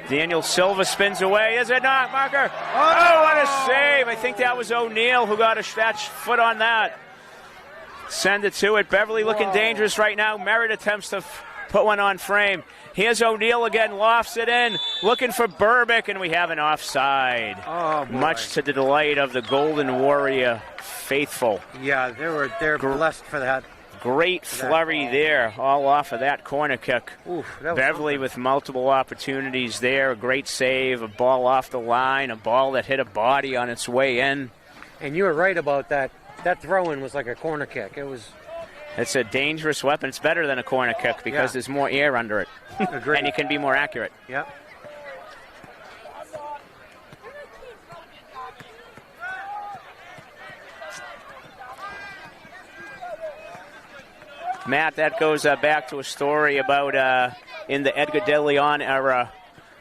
Daniel Silva spins away. Is it not, Marker? Oh, what a save. I think that was O'Neill who got that foot on that. Send it to it. Beverly looking dangerous right now. Merritt attempts to put one on frame. Here's O'Neill again, lofts it in, looking for Burbick, and we have an offside. Oh, boy. Much to the delight of the Golden Warrior faithful. Yeah, they're blessed for that. Great flurry there, all off of that corner kick. Oof, that was Beverly with multiple opportunities there. A great save, a ball off the line, a ball that hit a body on its way in. And you were right about that. That throw-in was like a corner kick. It's a dangerous weapon. It's better than a corner kick because there's more air under it. Agreed. And you can be more accurate. Yep. Matt, that goes back to a story about in the Edgar De Leon era,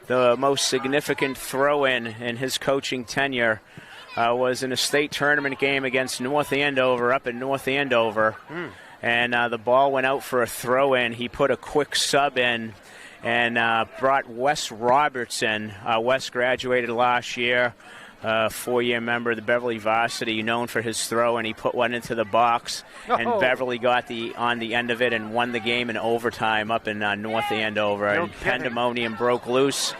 the most significant throw-in in his coaching tenure was in a state tournament game against North Andover, up in North Andover. And the ball went out for a throw-in. He put a quick sub in and brought Wes Robertson. Wes graduated last year. four-year member of the Beverly Varsity, known for his throw, and he put one into the box, and Beverly got on the end of it and won the game in overtime up in North Andover, and pandemonium broke loose.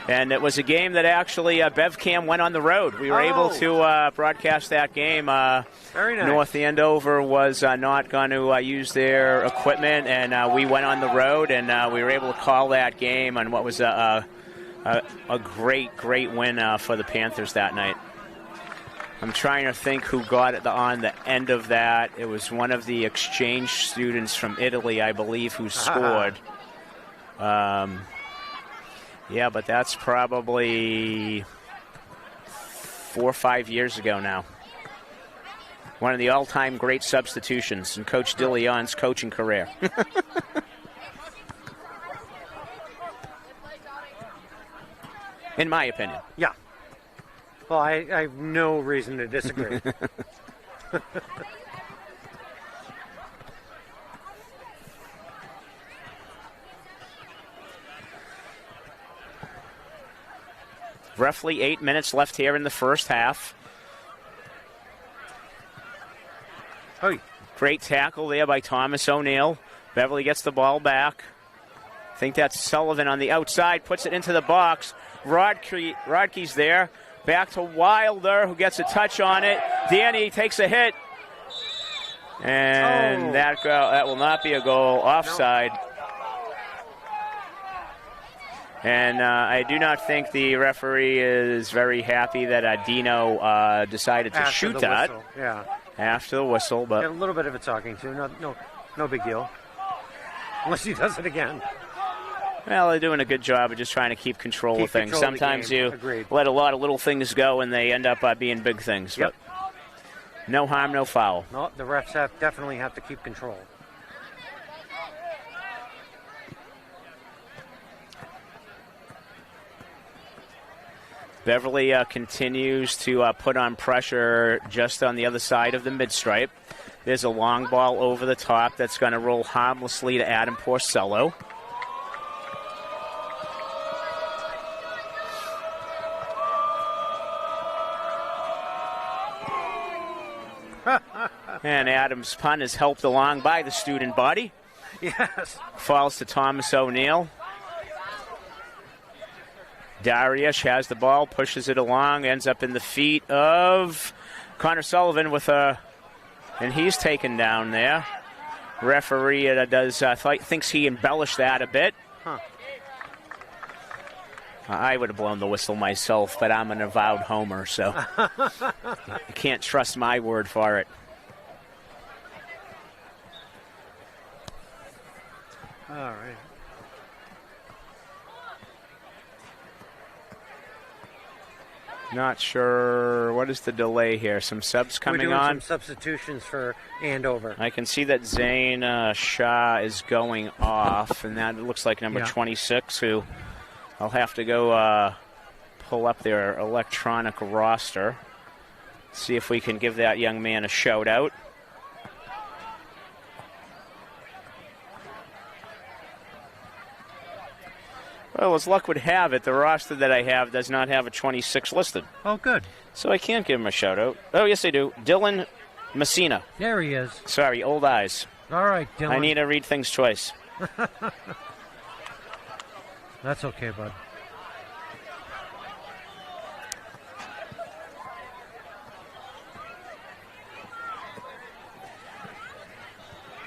And it was a game that actually BevCam went on the road. We were able to broadcast that game. Very nice. North Andover was not going to use their equipment, and we went on the road, and we were able to call that game on what was a great win for the Panthers that night. I'm trying to think who got it on the end of that. It was one of the exchange students from Italy, I believe, who scored. Yeah, but that's probably 4 or 5 years ago now. One of the all-time great substitutions in Coach DeLeon's coaching career. In my opinion. Yeah. Well, I have no reason to disagree. Roughly 8 minutes left here in the first half. Oh, great tackle there by Thomas O'Neill. Beverly gets the ball back. I think that's Sullivan on the outside, puts it into the box. Rodkey's there. Back to Wilder, who gets a touch on it. Danny takes a hit. And that will not be a goal. Offside. No. And I do not think the referee is very happy that Dino decided to shoot that. Whistle. Yeah. After the whistle, but a little bit of a talking to. No big deal. Unless he does it again. Well, they're doing a good job of just trying to keep control of things. Sometimes you let a lot of little things go and they end up being big things. Yep. But no harm, no foul. No, the refs definitely have to keep control. Beverly continues to put on pressure just on the other side of the midstripe. There's a long ball over the top that's going to roll harmlessly to Adam Porcello. And Adam's punt is helped along by the student body. Yes. Falls to Thomas O'Neill. Darius has the ball, pushes it along, ends up in the feet of Connor Sullivan and he's taken down there. Referee thinks he embellished that a bit. Huh. I would have blown the whistle myself, but I'm an avowed homer, so you can't trust my word for it. All right. Not sure. What is the delay here? Some subs coming We're doing on? some substitutions for Andover. I can see that Zane Shah is going off, and that looks like number 26, who I'll have to go pull up their electronic roster, see if we can give that young man a shout out. Well, as luck would have it, the roster that I have does not have a 26 listed. Oh, good. So I can't give him a shout-out. Oh, yes, I do. Dylan Messina. There he is. Sorry, old eyes. All right, Dylan. I need to read things twice. That's okay, bud.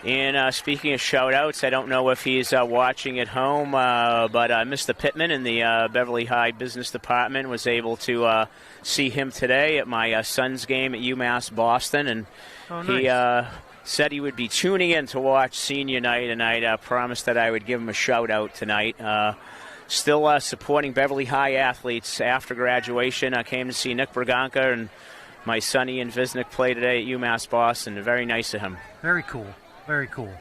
And speaking of shout-outs, I don't know if he's watching at home, but Mr. Pittman in the Beverly High Business Department was able to see him today at my son's game at UMass Boston, and he said he would be tuning in to watch senior night, and I promised that I would give him a shout-out tonight. Still supporting Beverly High athletes after graduation. I came to see Nick Braganca and my son Ian Visnick play today at UMass Boston. Very nice of him. Very cool. Very cool.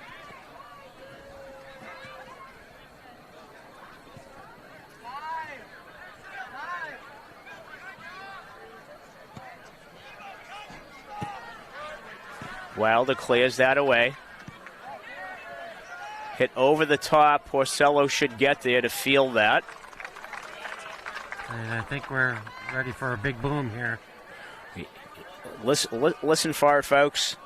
Wilder clears that away. Hit over the top. Porcello should get there to field that. And I think we're ready for a big boom here. Listen for it, folks.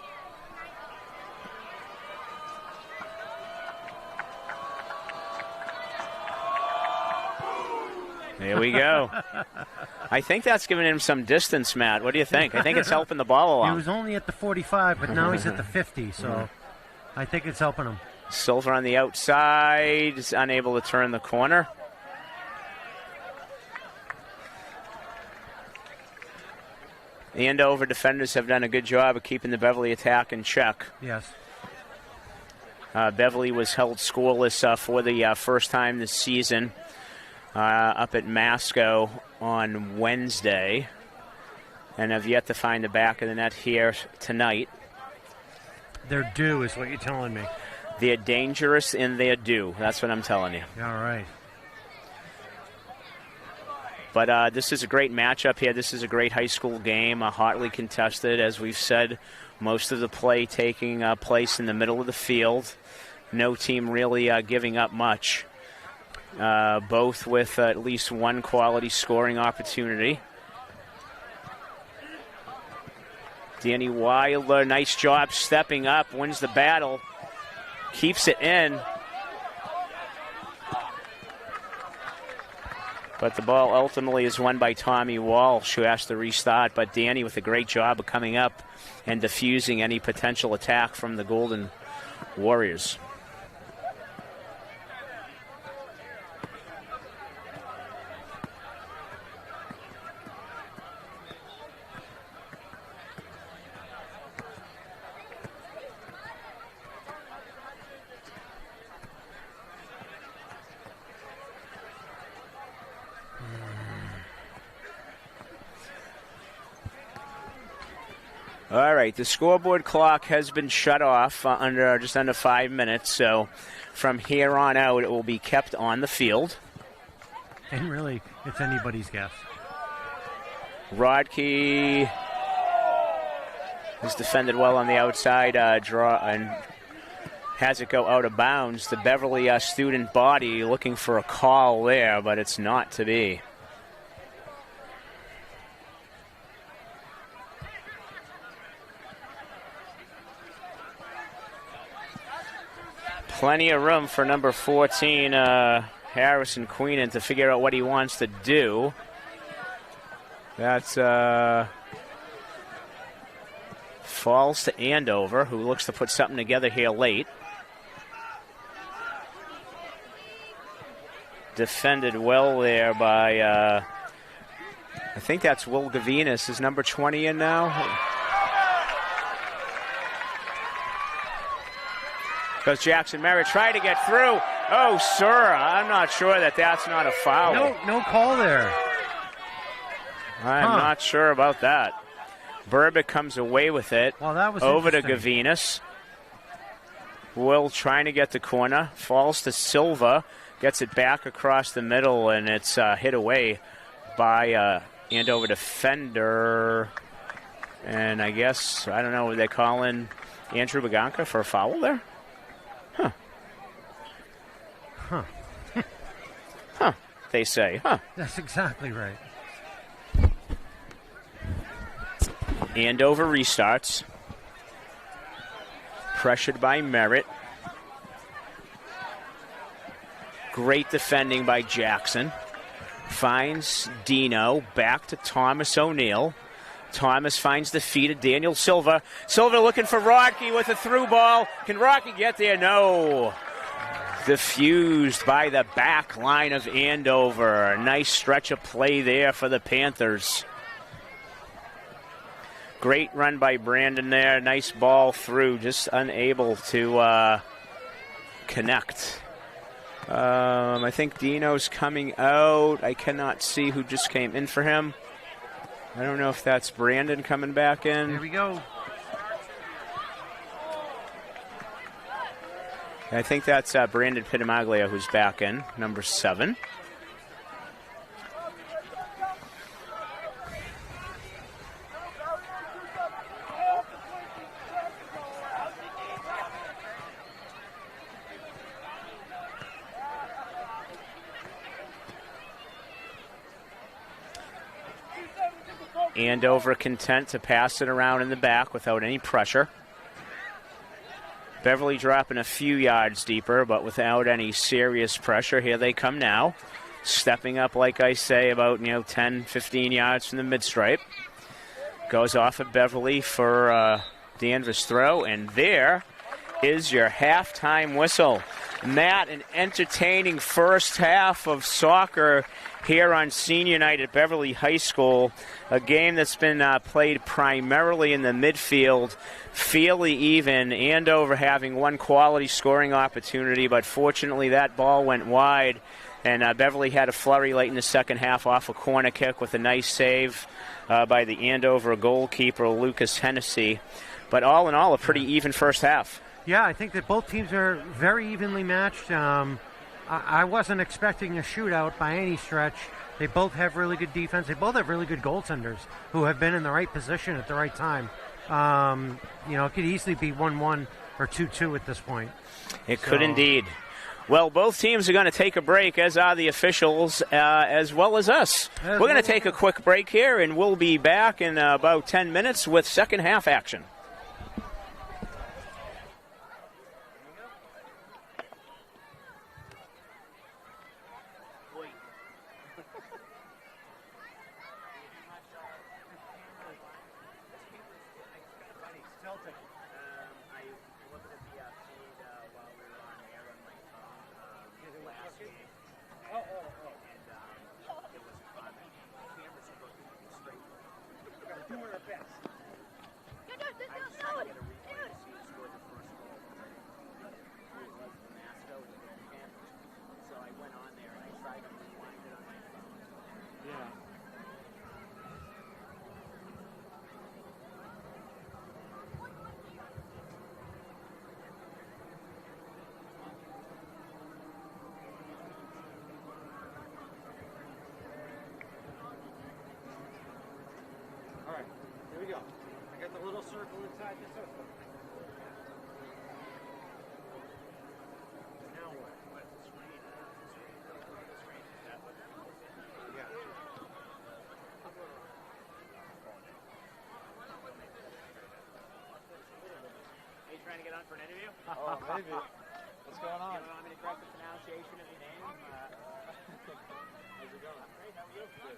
There we go. I think that's giving him some distance, Matt. What do you think? I think it's helping the ball along. He was only at the 45, but now he's at the 50, so I think it's helping him. Silver on the outside is unable to turn the corner. The Andover defenders have done a good job of keeping the Beverly attack in check. Yes. Beverly was held scoreless for the first time this season up at Masco on Wednesday, and have yet to find the back of the net here tonight. They're due is what you're telling me. They're dangerous and they're due. That's what I'm telling you. All right. But this is a great matchup here. This is a great high school game, hotly contested. As we've said, most of the play taking place in the middle of the field. No team really giving up much. Both with at least one quality scoring opportunity. Danny Wilder, nice job stepping up, wins the battle, keeps it in. But the ball ultimately is won by Tommy Walsh, who has to restart. But Danny with a great job of coming up and diffusing any potential attack from the Golden Warriors. All right, the scoreboard clock has been shut off just under 5 minutes, so from here on out it will be kept on the field. And really, it's anybody's guess. Rodkey has defended well on the outside draw and has it go out of bounds. The Beverly student body looking for a call there, but it's not to be. Plenty of room for number 14, Harrison Queenan, to figure out what he wants to do. That's falls to Andover, who looks to put something together here late. Defended well there by, I think that's Will Gavinas. Is number 20 in now? Goes Jackson Merritt, trying to get through. Oh, sir, I'm not sure that's not a foul. No call there. I'm not sure about that. Burbick comes away with it. Well, that was over to Gavinas. Will trying to get the corner. Falls to Silva. Gets it back across the middle, and it's hit away by Andover defender. And I guess, I don't know, were they calling Andrew Baganka for a foul there? Huh, they say. That's exactly right. Andover restarts. Pressured by Merritt. Great defending by Jackson. Finds Dino. Back to Thomas O'Neill. Thomas finds the feet of Daniel Silva. Silva looking for Rocky with a through ball. Can Rocky get there? No. Diffused by the back line of Andover. A nice stretch of play there for the Panthers. Great run by Brandon there. Nice ball through. Just unable to connect. I think Dino's coming out. I cannot see who just came in for him. I don't know if that's Brandon coming back in. Here we go. I think that's Brandon Pittamaglia who's back in, number 7. Andover content to pass it around in the back without any pressure. Beverly dropping a few yards deeper, but without any serious pressure. Here they come now. Stepping up, like I say, about 10, 15 yards from the mid-stripe. Goes off of Beverly for Danvers' throw, and there is your halftime whistle. Matt, an entertaining first half of soccer here on senior night at Beverly High School. A game that's been played primarily in the midfield, fairly even. Andover having one quality scoring opportunity, but fortunately that ball went wide. And Beverly had a flurry late in the second half off a corner kick with a nice save by the Andover goalkeeper, Lucas Hennessy. But all in all, a pretty even first half. Yeah, I think that both teams are very evenly matched. I wasn't expecting a shootout by any stretch. They both have really good defense. They both have really good goaltenders who have been in the right position at the right time. It could easily be 1-1 or 2-2 at this point. It could indeed. Well, both teams are going to take a break, as are the officials, as well as us. We're going to take a quick break here, and we'll be back in about 10 minutes with second half action. Trying to get on for an interview? Oh, maybe. What's going on? You want me to correct the pronunciation of your name? How's it going? Great, how are you? Good, good.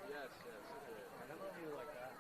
Yes, yes. I don't know you like that.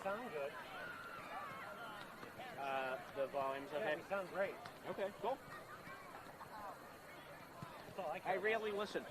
sound good. The volume's Yeah, okay. you sound great. Okay, cool. That's all I I care. rarely listen.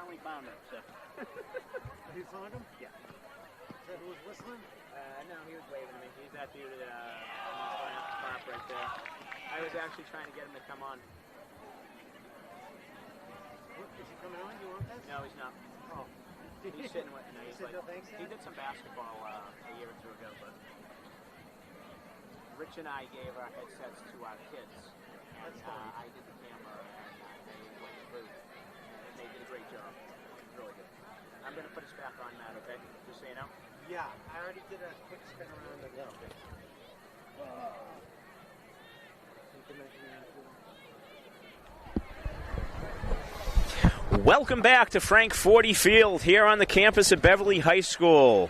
finally found him. So. You found him? Yeah. Is that who was whistling? No, he was waving to me. He's that dude at top right there. I was actually trying to get him to come on. Is he coming on? You want this? No, he's not. Oh. He's sitting with me. He said no thanks, he did some basketball a year or two ago, but Rich and I gave our headsets to our kids. And I did the camera, and they went through. And they did a great job. Really good. I'm going to put us back on that, okay? Just so you know. Yeah, I already did a quick spin around the go. Welcome back to Frank 40 Field here on the campus of Beverly High School.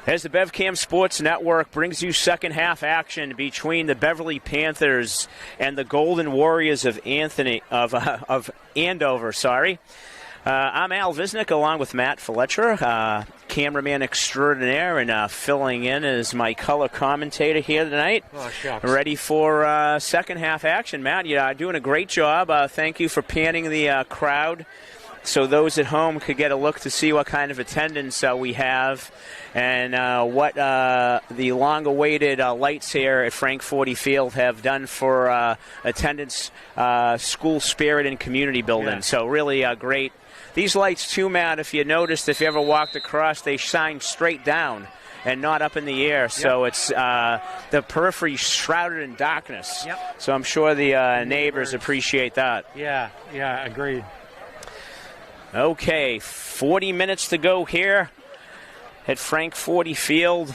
As the BevCam Sports Network brings you second half action between the Beverly Panthers and the Golden Warriors of Andover. I'm Al Visnick along with Matt Fletcher, cameraman extraordinaire, and filling in as my color commentator here tonight. Oh, shucks. Ready for second half action. Matt, you're doing a great job. Thank you for panning the crowd so those at home could get a look to see what kind of attendance we have and what the long-awaited lights here at Frank 40 Field have done for attendance, school spirit, and community building. Yeah. So really great. These lights, too, Matt, if you noticed, if you ever walked across, they shine straight down. and not up in the air. So it's the periphery shrouded in darkness. Yep. So I'm sure the neighbors appreciate that. Yeah, agreed. Okay, 40 minutes to go here at Frank 40 Field.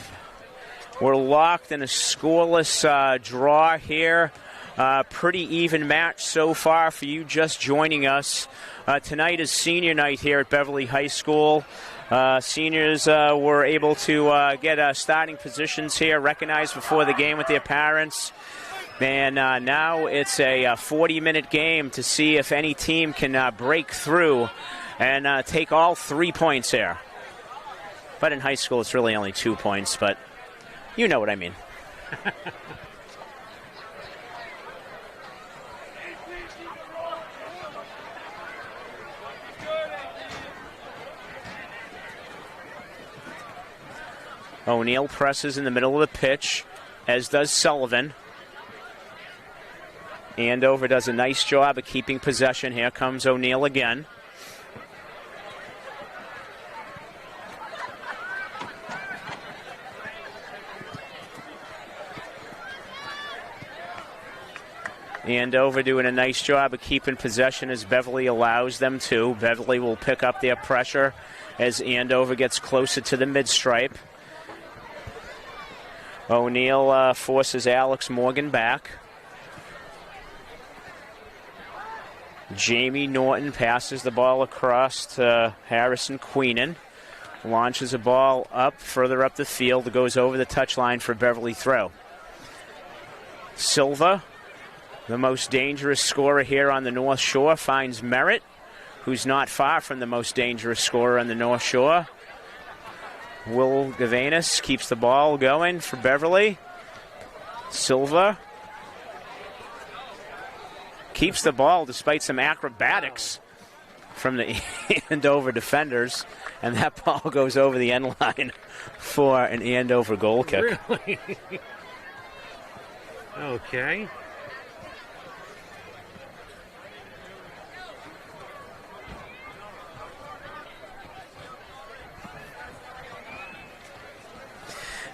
We're locked in a scoreless draw here. Pretty even match so far for you just joining us. Tonight is senior night here at Beverly High School. Seniors were able to get starting positions here, recognized before the game with their parents. And now it's a 40-minute game to see if any team can break through and take all 3 points here. But in high school, it's really only 2 points, but you know what I mean. O'Neal presses in the middle of the pitch, as does Sullivan. Andover does a nice job of keeping possession. Here comes O'Neal again. Andover doing a nice job of keeping possession as Beverly allows them to. Beverly will pick up their pressure as Andover gets closer to the mid-stripe. O'Neal forces Alex Morgan back. Jamie Norton passes the ball across to Harrison Queenan. Launches a ball up, further up the field. It goes over the touchline for Beverly throw. Silva, the most dangerous scorer here on the North Shore, finds Merritt, who's not far from the most dangerous scorer on the North Shore. Will Gavanis keeps the ball going for Beverly. Silva keeps the ball despite some acrobatics from the Andover defenders, and that ball goes over the end line for an Andover goal kick. Really? Okay.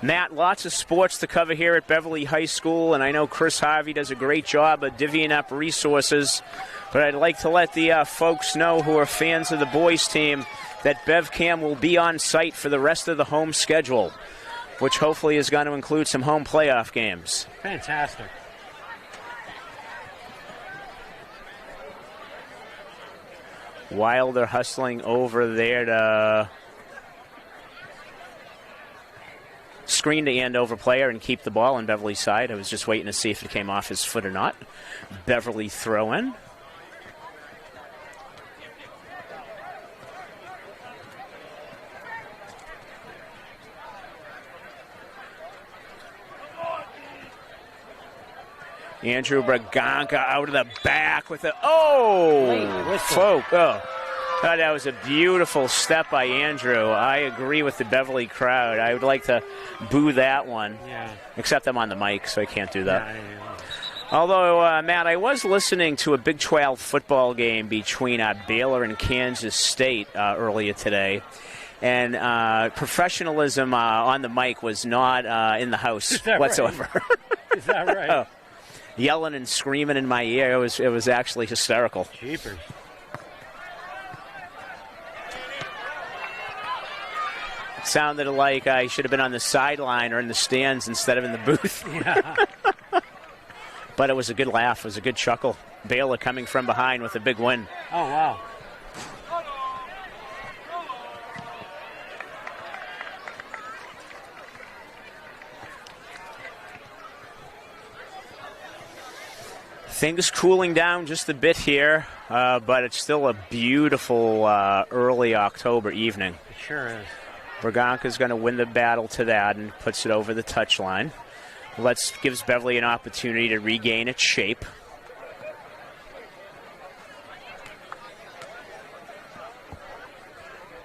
Matt, lots of sports to cover here at Beverly High School, and I know Chris Harvey does a great job of divvying up resources, but I'd like to let the folks know who are fans of the boys team that BevCam will be on site for the rest of the home schedule, which hopefully is going to include some home playoff games. Fantastic. Wilder hustling over there to screen the Andover player and keep the ball on Beverly's side. I was just waiting to see if it came off his foot or not. Beverly throw in. Andrew Braganca out of the back with a folk. Oh, that was a beautiful step by Andrew. I agree with the Beverly crowd. I would like to boo that one. Yeah. Except I'm on the mic, so I can't do that. Yeah. Although, Matt, I was listening to a Big 12 football game between Baylor and Kansas State earlier today. And professionalism on the mic was not in the house whatsoever. Right? Is that right? Oh, yelling and screaming in my ear. It was actually hysterical. Jeepers. Sounded like I should have been on the sideline or in the stands instead of in the booth. Yeah. But it was a good laugh. It was a good chuckle. Baylor coming from behind with a big win. Oh, wow. Things cooling down just a bit here, but it's still a beautiful early October evening. It sure is. Braganca's going to win the battle to that and puts it over the touchline. Gives Beverly an opportunity to regain its shape.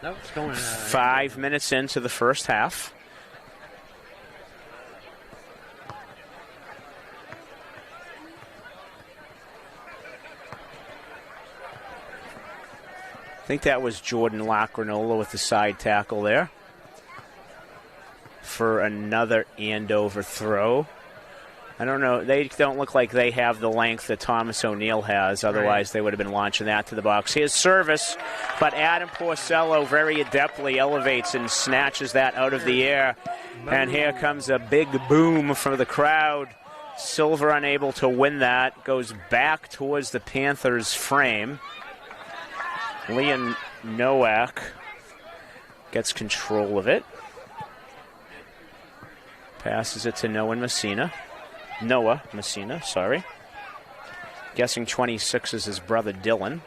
Nope, it's going. 5 minutes into the first half. I think that was Jordan Lagranola with the side tackle there. for another Andover throw. I don't know. They don't look like they have the length that Thomas O'Neill has. Otherwise, they would have been launching that to the box. Here's service, but Adam Porcello very adeptly elevates and snatches that out of the air. And here comes a big boom from the crowd. Silver unable to win that. Goes back towards the Panthers' frame. Leon Nowak gets control of it. Passes it to Noah Messina, sorry. Guessing 26 is his brother Dylan.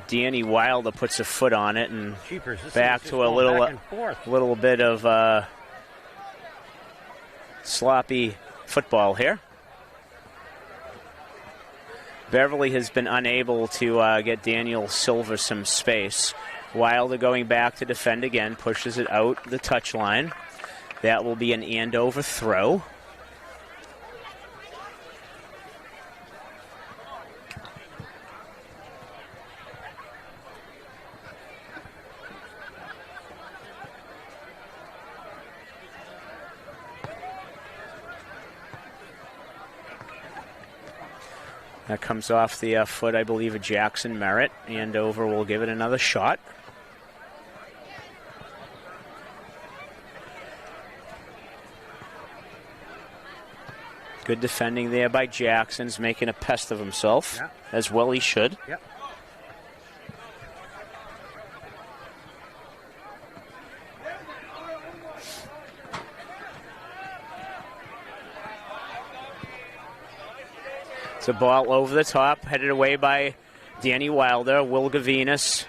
Danny Wilder puts a foot on it and back to a little bit of sloppy football here. Beverly has been unable to get Daniel Silver some space. Wilder going back to defend again, pushes it out the touchline. That will be an Andover throw. That comes off the foot, I believe, of Jackson Merritt. Andover will give it another shot. Good defending there by Jackson's, making a pest of himself, as well he should. Yep. It's a ball over the top, headed away by Danny Wilder. Will Gavinas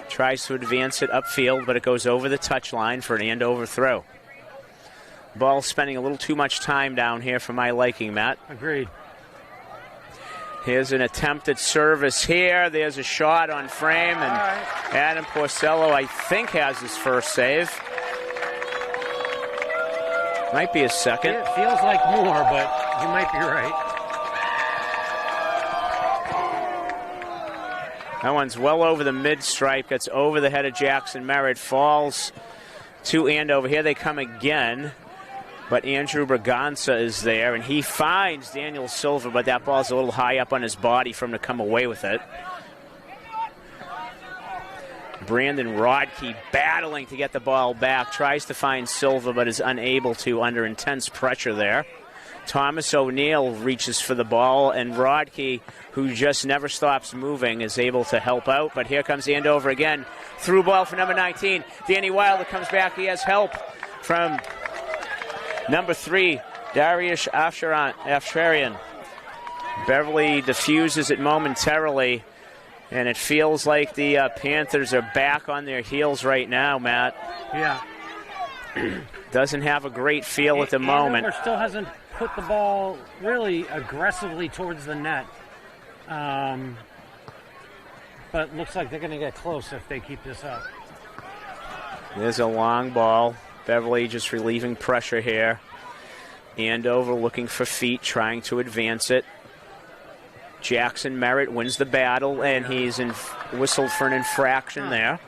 tries to advance it upfield, but it goes over the touchline for an Andover throw. Ball spending a little too much time down here for my liking, Matt. Agreed. Here's an attempted service here. There's a shot on frame, and Adam Porcello, I think, has his first save. Might be his second. It feels like more, but you might be right. That one's well over the mid-stripe, gets over the head of Jackson Merritt, falls to Andover. Here they come again, but Andrew Braganza is there, and he finds Daniel Silver, but that ball's a little high up on his body for him to come away with it. Brandon Rodkey battling to get the ball back, tries to find Silver, but is unable to under intense pressure there. Thomas O'Neill reaches for the ball, and Rodkey, who just never stops moving, is able to help out. But here comes Andover again. Through ball for number 19. Danny Wilder comes back. He has help from number 3, Darius Afsharian. Beverly diffuses it momentarily, and it feels like the Panthers are back on their heels right now, Matt. Yeah. Doesn't have a great feel at the moment. Andover still hasn't put the ball really aggressively towards the net. But looks like they're going to get close if they keep this up. There's a long ball. Beverly just relieving pressure here. Andover looking for feet, trying to advance it. Jackson Merritt wins the battle, and he's whistled for an infraction there.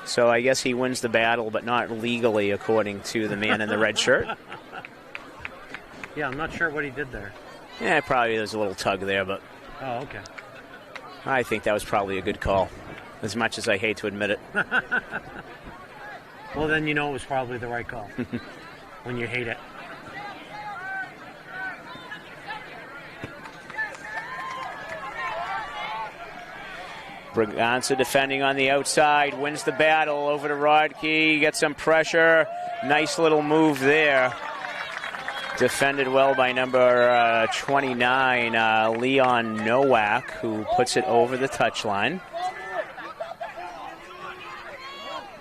So I guess he wins the battle, but not legally, according to the man in the red shirt. Yeah, I'm not sure what he did there. Yeah, probably there's a little tug there, but Oh, okay. I think that was probably a good call, as much as I hate to admit it. Well, then you know it was probably the right call when you hate it. Braganza defending on the outside, wins the battle over to Rodkey, gets some pressure. Nice little move there. Defended well by number 29, Leon Nowak, who puts it over the touchline.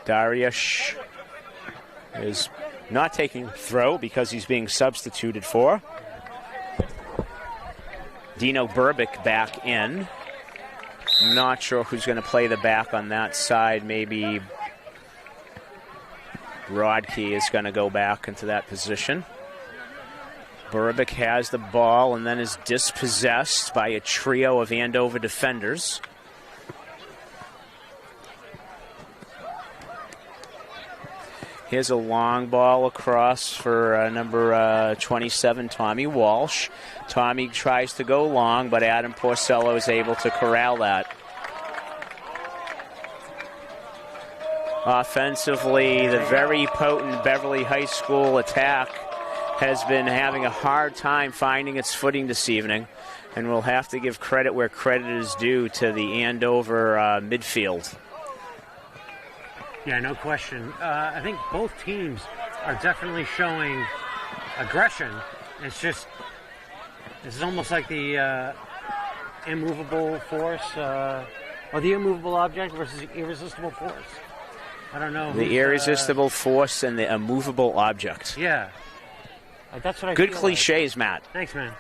Darius is not taking throw because he's being substituted for. Dino Burbick back in. Not sure who's going to play the back on that side. Maybe Rodkey is going to go back into that position. Burbick has the ball and then is dispossessed by a trio of Andover defenders. Here's a long ball across for number 27, Tommy Walsh. Tommy tries to go long, but Adam Porcello is able to corral that. Offensively, the very potent Beverly High School attack has been having a hard time finding its footing this evening, and we'll have to give credit where credit is due to the Andover midfield. Yeah, no question. I think both teams are definitely showing aggression. It's almost like the immovable force, or the immovable object versus the irresistible force. I don't know. The irresistible force and the immovable object. Yeah. That's what I Good feel cliches, like. Matt. Thanks, man.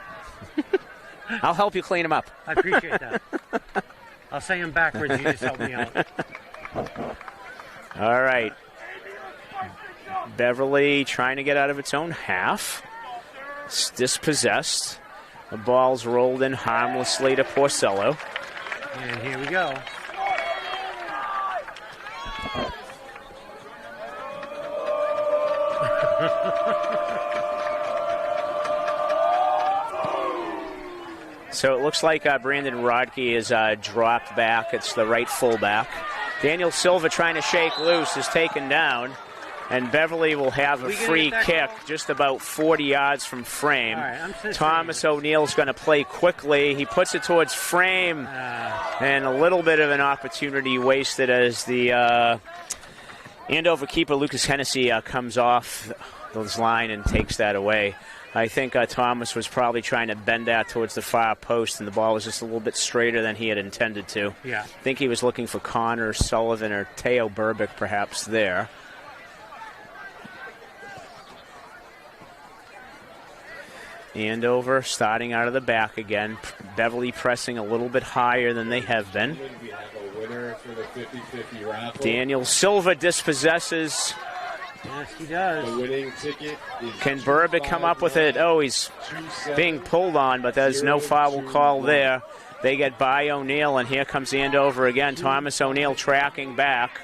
I'll help you clean them up. I appreciate that. I'll say them backwards. You just help me out. All right. Beverly trying to get out of its own half. It's dispossessed. The ball's rolled in harmlessly to Porcello. And here we go. So it looks like Brandon Rodke is dropped back. It's the right fullback. Daniel Silva trying to shake loose is taken down. And Beverly will have a free kick just about 40 yards from frame. Right, Thomas O'Neill's going to play quickly. He puts it towards frame. And a little bit of an opportunity wasted as the Andover keeper, Lucas Hennessy, comes off this line and takes that away. I think Thomas was probably trying to bend that towards the far post, and the ball was just a little bit straighter than he had intended to. Yeah. I think he was looking for Connor Sullivan or Teo Burbick perhaps there. Andover starting out of the back again. Beverly pressing a little bit higher than they have been. We have a winner for the 50-50 raffle. Daniel Silva dispossesses. Yes, he does. The winning ticket is Can Burbick come up with it? Oh, he's being pulled on, but there's no foul call there. They get by O'Neill, and here comes Andover again. Thomas O'Neill tracking back.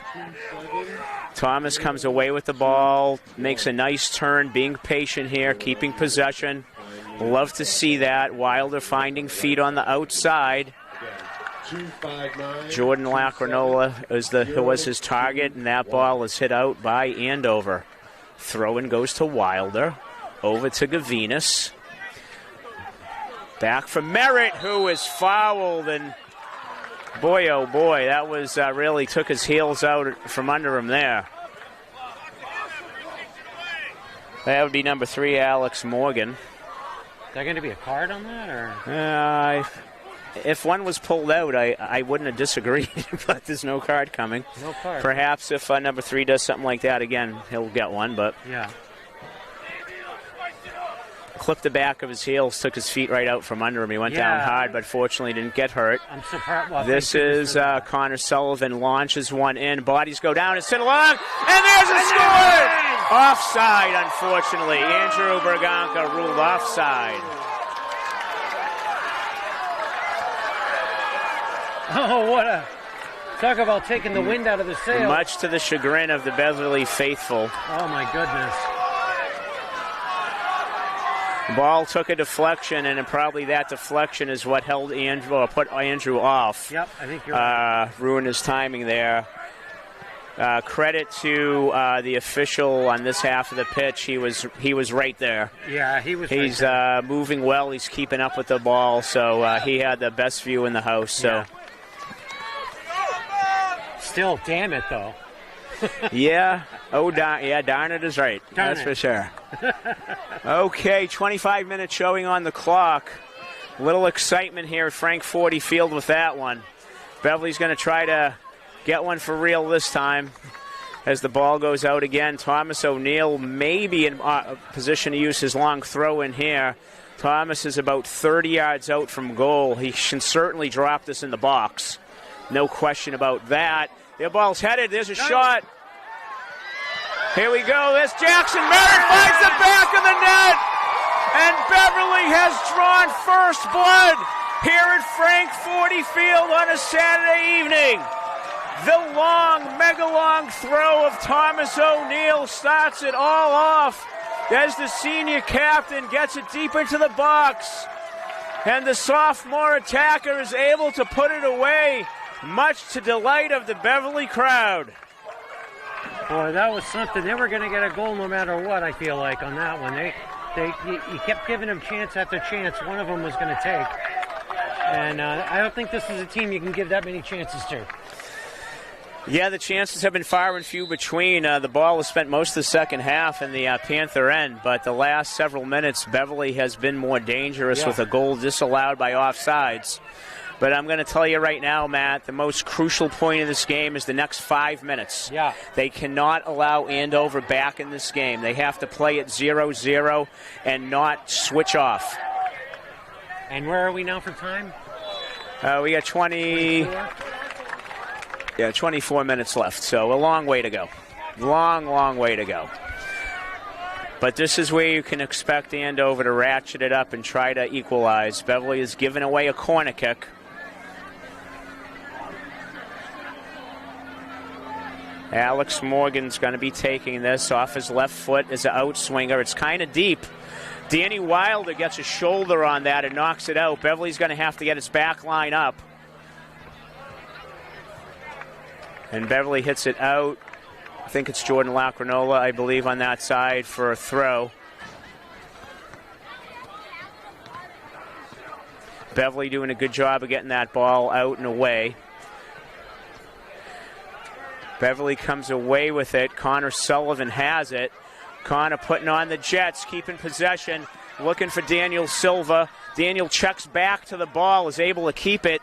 Thomas comes away with the ball, makes a nice turn, being patient here, keeping possession. Love to see that. Wilder finding feet on the outside. Jordan Lacrinola was his target, and that ball is hit out by Andover. Throw-in goes to Wilder. Over to Gavinas. Back for Merritt, who is fouled, and boy, oh boy, that was really took his heels out from under him there. That would be number 3, Alex Morgan. Is there going to be a card on that, or? If one was pulled out, I wouldn't have disagreed, but there's no card coming. No card. Perhaps if number 3 does something like that again, he'll get one, but... Yeah. Clipped the back of his heels, took his feet right out from under him. He went down hard, but fortunately didn't get hurt. I'm surprised. Well, this is Connor Sullivan launches one in. Bodies go down. It's hit along, and there's a score! Offside, unfortunately. Andrew Berganca ruled offside. Oh, what a... Talk about taking the wind out of the sail. Much to the chagrin of the Beverly faithful. Oh, my goodness. The ball took a deflection, and probably that deflection is what held Andrew, or put Andrew off. Yep, I think you're right. Ruined his timing there. Credit to the official on this half of the pitch. He was right there. Yeah, he was. He's right there. moving well. He's keeping up with the ball, so he had the best view in the house. So. Yeah. Still, damn it, though. Yeah. Oh, darn it is right. Darn That's it. for sure. Okay, 25-minute showing on the clock. A little excitement here at Frank 40 Field with that one. Beverly's going to try to get one for real this time as the ball goes out again. Thomas O'Neill may be in position to use his long throw in here. Thomas is about 30 yards out from goal. He can certainly drop this in the box. No question about that. The ball's headed. There's a shot. Here we go. There's Jackson. Merritt finds the back of the net. And Beverly has drawn first blood here at Frank 40 Field on a Saturday evening. The long, mega-long throw of Thomas O'Neill starts it all off as the senior captain gets it deep into the box. And the sophomore attacker is able to put it away, much to delight of the Beverly crowd. Boy, that was something. They were going to get a goal no matter what, I feel like, on that one. You kept giving them chance after chance. One of them was going to take. And I don't think this is a team you can give that many chances to. Yeah, the chances have been far and few between. The ball was spent most of the second half in the Panther end, but the last several minutes, Beverly has been more dangerous with a goal disallowed by offsides. But I'm going to tell you right now, Matt, the most crucial point of this game is the next 5 minutes. Yeah. They cannot allow Andover back in this game. They have to play it 0-0 and not switch off. And where are we now for time? We got 24 minutes left, so a long way to go. Long way to go. But this is where you can expect Andover to ratchet it up and try to equalize. Beverly has given away a corner kick. Alex Morgan's going to be taking this off his left foot as an outswinger. It's kind of deep. Danny Wilder gets a shoulder on that and knocks it out. Beverly's going to have to get its back line up. And Beverly hits it out. I think it's Jordan Lacranola, I believe, on that side for a throw. Beverly doing a good job of getting that ball out and away. Beverly comes away with it. Connor Sullivan has it. Connor putting on the Jets, keeping possession, looking for Daniel Silva. Daniel checks back to the ball, is able to keep it.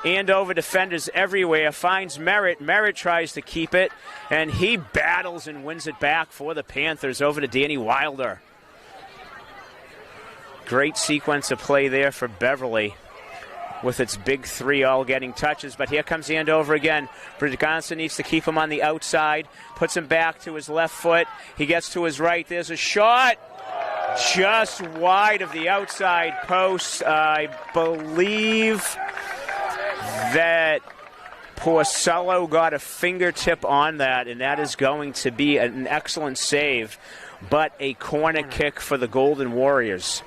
Andover defenders everywhere, finds Merritt. Merritt tries to keep it, and he battles and wins it back for the Panthers over to Danny Wilder. Great sequence of play there for Beverly with its big three all getting touches. But here comes Andover again. Braganza needs to keep him on the outside, puts him back to his left foot. He gets to his right. There's a shot just wide of the outside post. I believe that Porcello got a fingertip on that, and that is going to be an excellent save, but a corner kick for the Golden Warriors.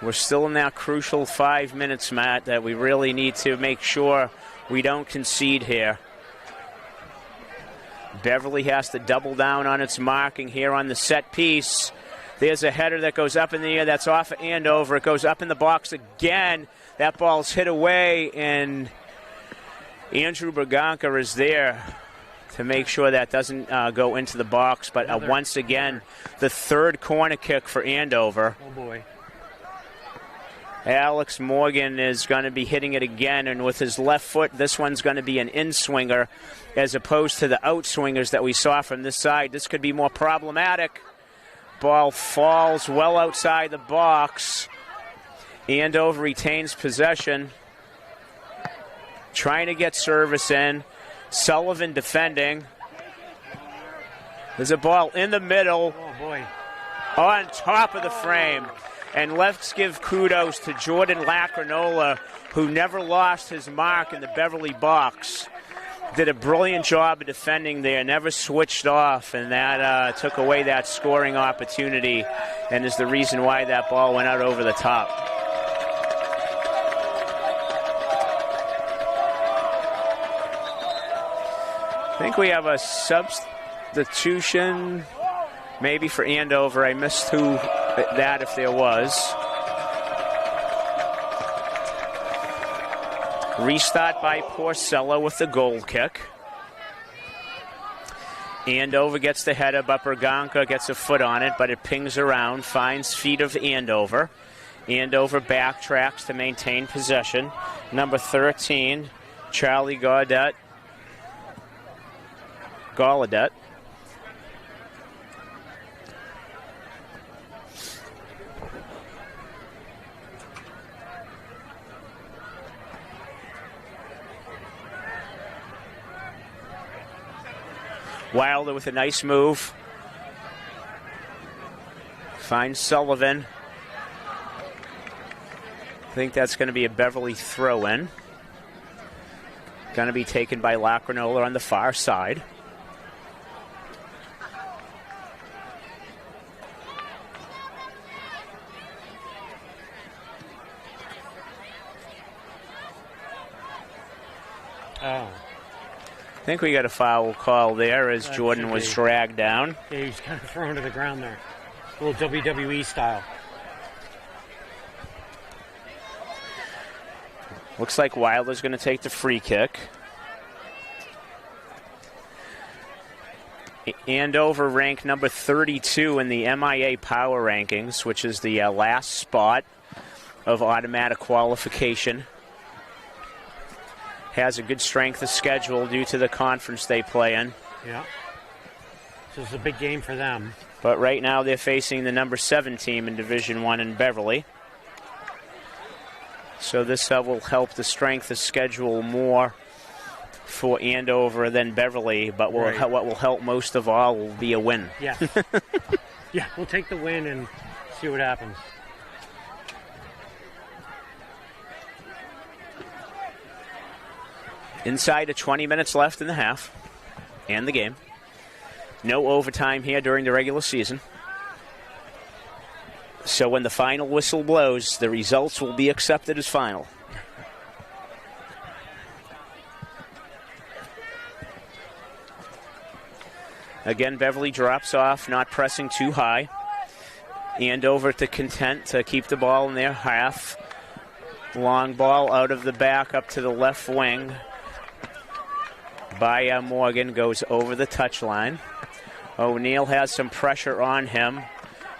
We're still in that crucial 5 minutes, Matt, that we really need to make sure we don't concede here. Beverly has to double down on its marking here on the set piece. There's a header that goes up in the air. That's off of Andover. It goes up in the box again. That ball's hit away, and Andrew Braganca is there to make sure that doesn't go into the box. But once again, the third corner kick for Andover. Oh, boy. Alex Morgan is going to be hitting it again, and with his left foot, this one's going to be an in-swinger as opposed to the out-swingers that we saw from this side. This could be more problematic. Ball falls well outside the box. Andover retains possession. Trying to get service in. Sullivan defending. There's a ball in the middle. Oh, boy. On top of the frame. And let's give kudos to Jordan Lacranola, who never lost his mark in the Beverly box. Did a brilliant job of defending there, never switched off, and that took away that scoring opportunity and is the reason why that ball went out over the top. I think we have a substitution maybe for Andover. I missed that if there was. Restart by Porcello with the goal kick. Andover gets the header, but Braganca gets a foot on it, but it pings around, finds feet of Andover. Andover backtracks to maintain possession. Number 13, Charlie Gaudet. Wilder with a nice move. Finds Sullivan. I think that's going to be a Beverly throw-in. Going to be taken by Lacrinola on the far side. Oh. I think we got a foul call there as Jordan was dragged down. Yeah, he's kind of thrown to the ground there. A little WWE style. Looks like Wilder's going to take the free kick. Andover ranked number 32 in the MIA Power Rankings, which is the last spot of automatic qualification. Has a good strength of schedule due to the conference they play in. Yeah. So it's a big game for them. But right now they're facing the number 7 team in Division I in Beverly. So this will help the strength of schedule more for Andover than Beverly, but what will help most of all will be a win. Yes. Yeah, we'll take the win and see what happens. Inside of 20 minutes left in the half and the game. No overtime here during the regular season. So when the final whistle blows, the results will be accepted as final. Again, Beverly drops off, not pressing too high. Andover content to keep the ball in their half. Long ball out of the back up to the left wing. By Morgan goes over the touchline. O'Neal has some pressure on him,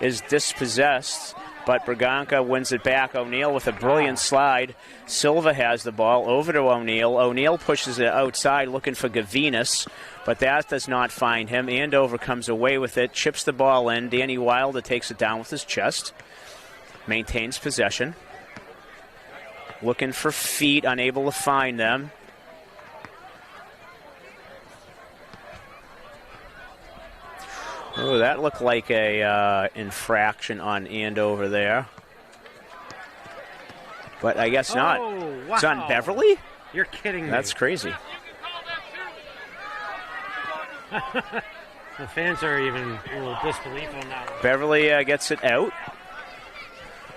is dispossessed, but Braganca wins it back. O'Neal with a brilliant slide. Silva has the ball over to O'Neal. O'Neal pushes it outside looking for Gavinas, but that does not find him. Andover comes away with it, chips the ball in. Danny Wilder takes it down with his chest, maintains possession. Looking for feet, unable to find them. Oh, that looked like a infraction on Andover there. But I guess not. Wow. It's on Beverly? You're kidding me. That's crazy. The fans are even a little disbelief on that one. Beverly gets it out.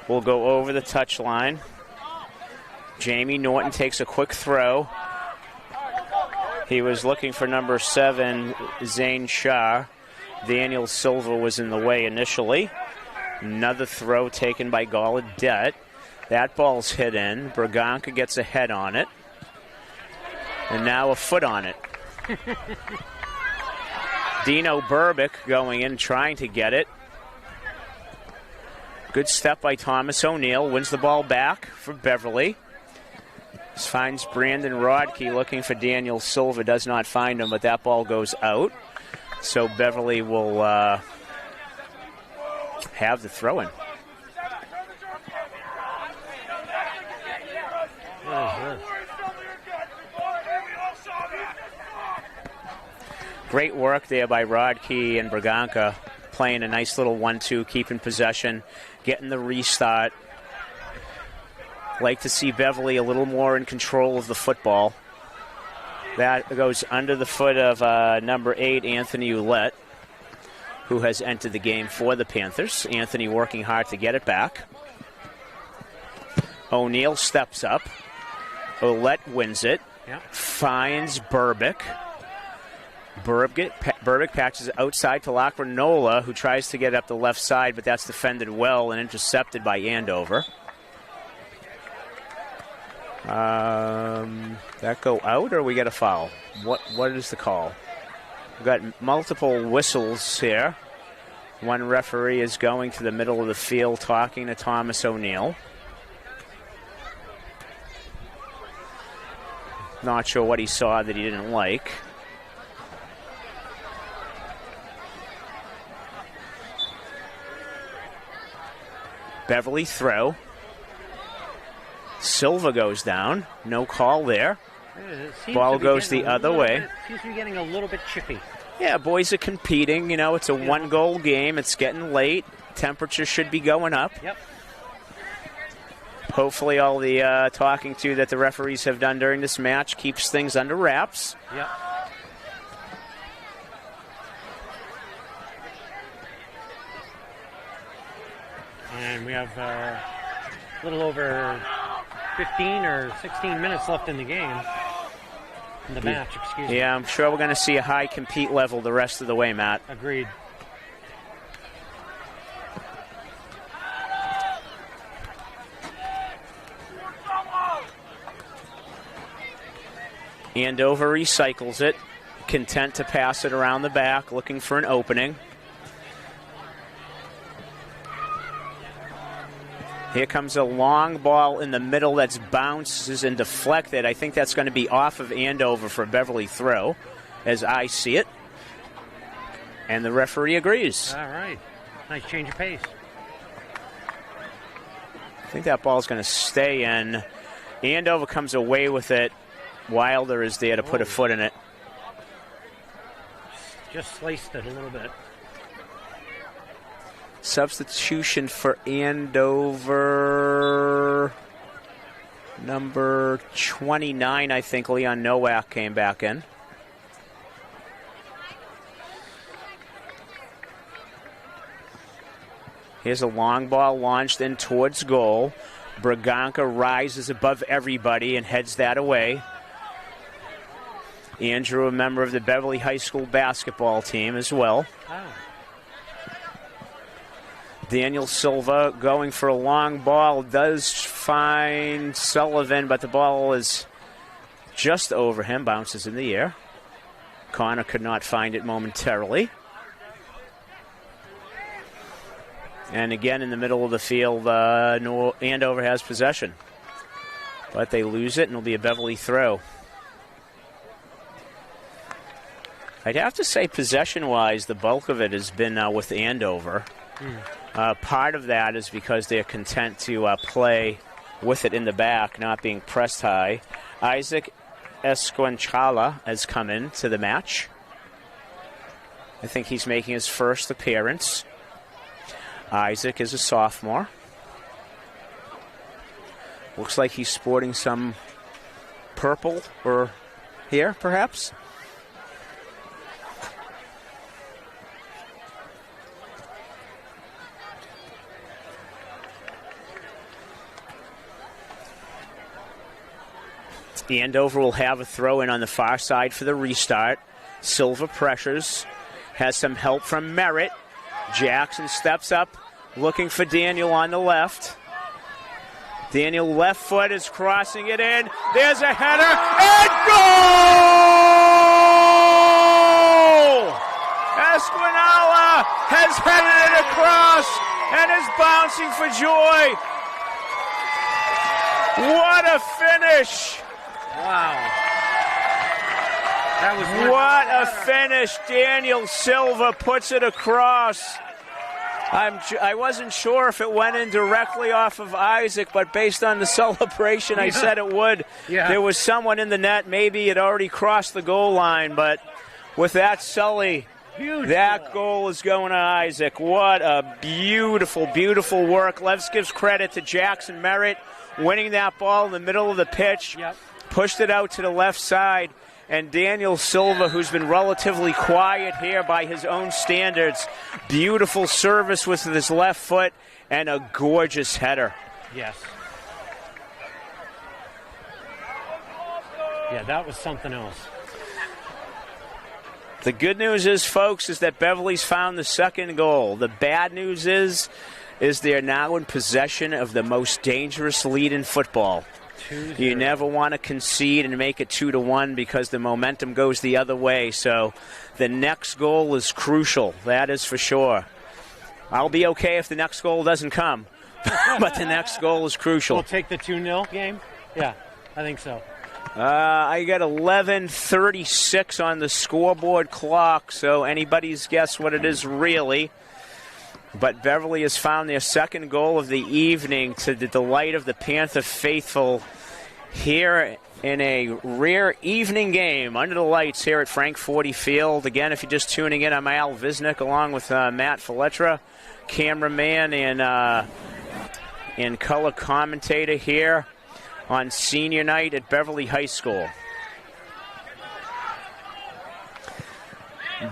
We'll go over the touchline. Jamie Norton takes a quick throw. He was looking for number 7, Zane Shah. Daniel Silva was in the way initially. Another throw taken by Gallaudet. That ball's hit in. Braganca gets a head on it. And now a foot on it. Dino Burbick going in trying to get it. Good step by Thomas O'Neal. Wins the ball back for Beverly. Finds Brandon Rodkey looking for Daniel Silva. Does not find him, but that ball goes out. So Beverly will have the throw-in. Great work there by Rodkey and Braganca, playing a nice little 1-2, keeping possession, getting the restart. Like to see Beverly a little more in control of the football. That goes under the foot of number 8, Anthony Ouellette, who has entered the game for the Panthers. Anthony working hard to get it back. O'Neal steps up. Ouellette wins it. Yep. Finds Burbick. Burbick patches it outside to Lacrinola, who tries to get up the left side, but that's defended well and intercepted by Andover. That go out, or we get a foul? What is the call? We've got multiple whistles here. One referee is going to the middle of the field talking to Thomas O'Neal. Not sure what he saw that he didn't like. Beverly throw. Silva goes down. No call there. Ball goes the other way. Seems to be getting a little bit chippy. Yeah, boys are competing. You know, it's a one-goal game. It's getting late. Temperature should be going up. Yep. Hopefully all the talking to that the referees have done during this match keeps things under wraps. Yep. And we have a little over 15 or 16 minutes left in the game. In the match, excuse me. Yeah, I'm sure we're going to see a high compete level the rest of the way, Matt. Agreed. Andover recycles it, content to pass it around the back, looking for an opening. Here comes a long ball in the middle that's bounces and deflected. I think that's going to be off of Andover for a Beverly throw, as I see it. And the referee agrees. All right. Nice change of pace. I think that ball's going to stay in. Andover comes away with it. Wilder is there to put a foot in it. Just sliced it a little bit. Substitution for Andover. Number 29, I think, Leon Nowak came back in. Here's a long ball launched in towards goal. Braganca rises above everybody and heads that away. Andrew, a member of the Beverly High School basketball team as well. Oh. Daniel Silva going for a long ball, does find Sullivan, but the ball is just over him, bounces in the air. Connor could not find it momentarily. And again, in the middle of the field, Andover has possession. But they lose it, and it'll be a Beverly throw. I'd have to say, possession-wise, the bulk of it has been with Andover. Part of that is because they're content to play with it in the back, not being pressed high. Isaac Esquinchala has come in to the match. I think he's making his first appearance. Isaac is a sophomore. Looks like he's sporting some purple or here, perhaps. Andover will have a throw in on the far side for the restart. Silva pressures, has some help from Merritt. Jackson steps up, looking for Daniel on the left. Daniel left foot is crossing it in. There's a header and goal! Esquinala has headed it across and is bouncing for joy. What a finish! Wow. That was what a finish. Daniel Silva puts it across. I wasn't sure if it went in directly off of Isaac, but based on the celebration, I said it would. Yeah. There was someone in the net. Maybe it already crossed the goal line, but with that Sully, that goal is going to Isaac. What a beautiful, beautiful work. Let's give credit to Jackson Merritt winning that ball in the middle of the pitch. Yep. Pushed it out to the left side. And Daniel Silva, who's been relatively quiet here by his own standards, beautiful service with his left foot and a gorgeous header. Yes. Yeah, that was something else. The good news is, folks, is that Beverly's found the second goal. The bad news is they're now in possession of the most dangerous lead in football. You never want to concede and make it 2-1 because the momentum goes the other way. So the next goal is crucial. That is for sure. I'll be okay if the next goal doesn't come, but the next goal is crucial. We'll take the 2-0 game? Yeah, I think so. I got 11:36 on the scoreboard clock, so anybody's guess what it is really. But Beverly has found their second goal of the evening to the delight of the Panther faithful here in a rare evening game under the lights here at Frank 40 Field. Again, if you're just tuning in, I'm Al Visnick along with Matt Faletra, cameraman and and color commentator here on senior night at Beverly High School.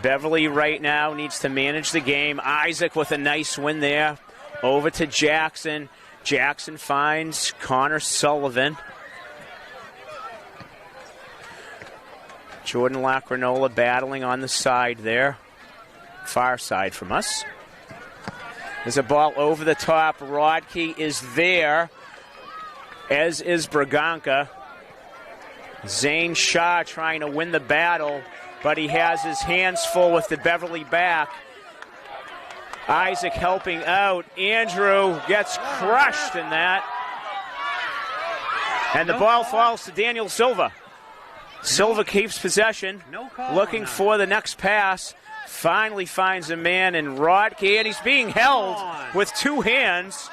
Beverly right now needs to manage the game. Isaac with a nice win there. Over to Jackson. Jackson finds Connor Sullivan. Jordan Lacrinola battling on the side there. Far side from us. There's a ball over the top. Rodkey is there, as is Braganca. Zane Shaw trying to win the battle, but he has his hands full with the Beverly back. Isaac helping out. Andrew gets crushed in that. And the ball falls to Daniel Silva. Silva keeps possession, looking for the next pass. Finally finds a man in Rodkey, and he's being held with two hands.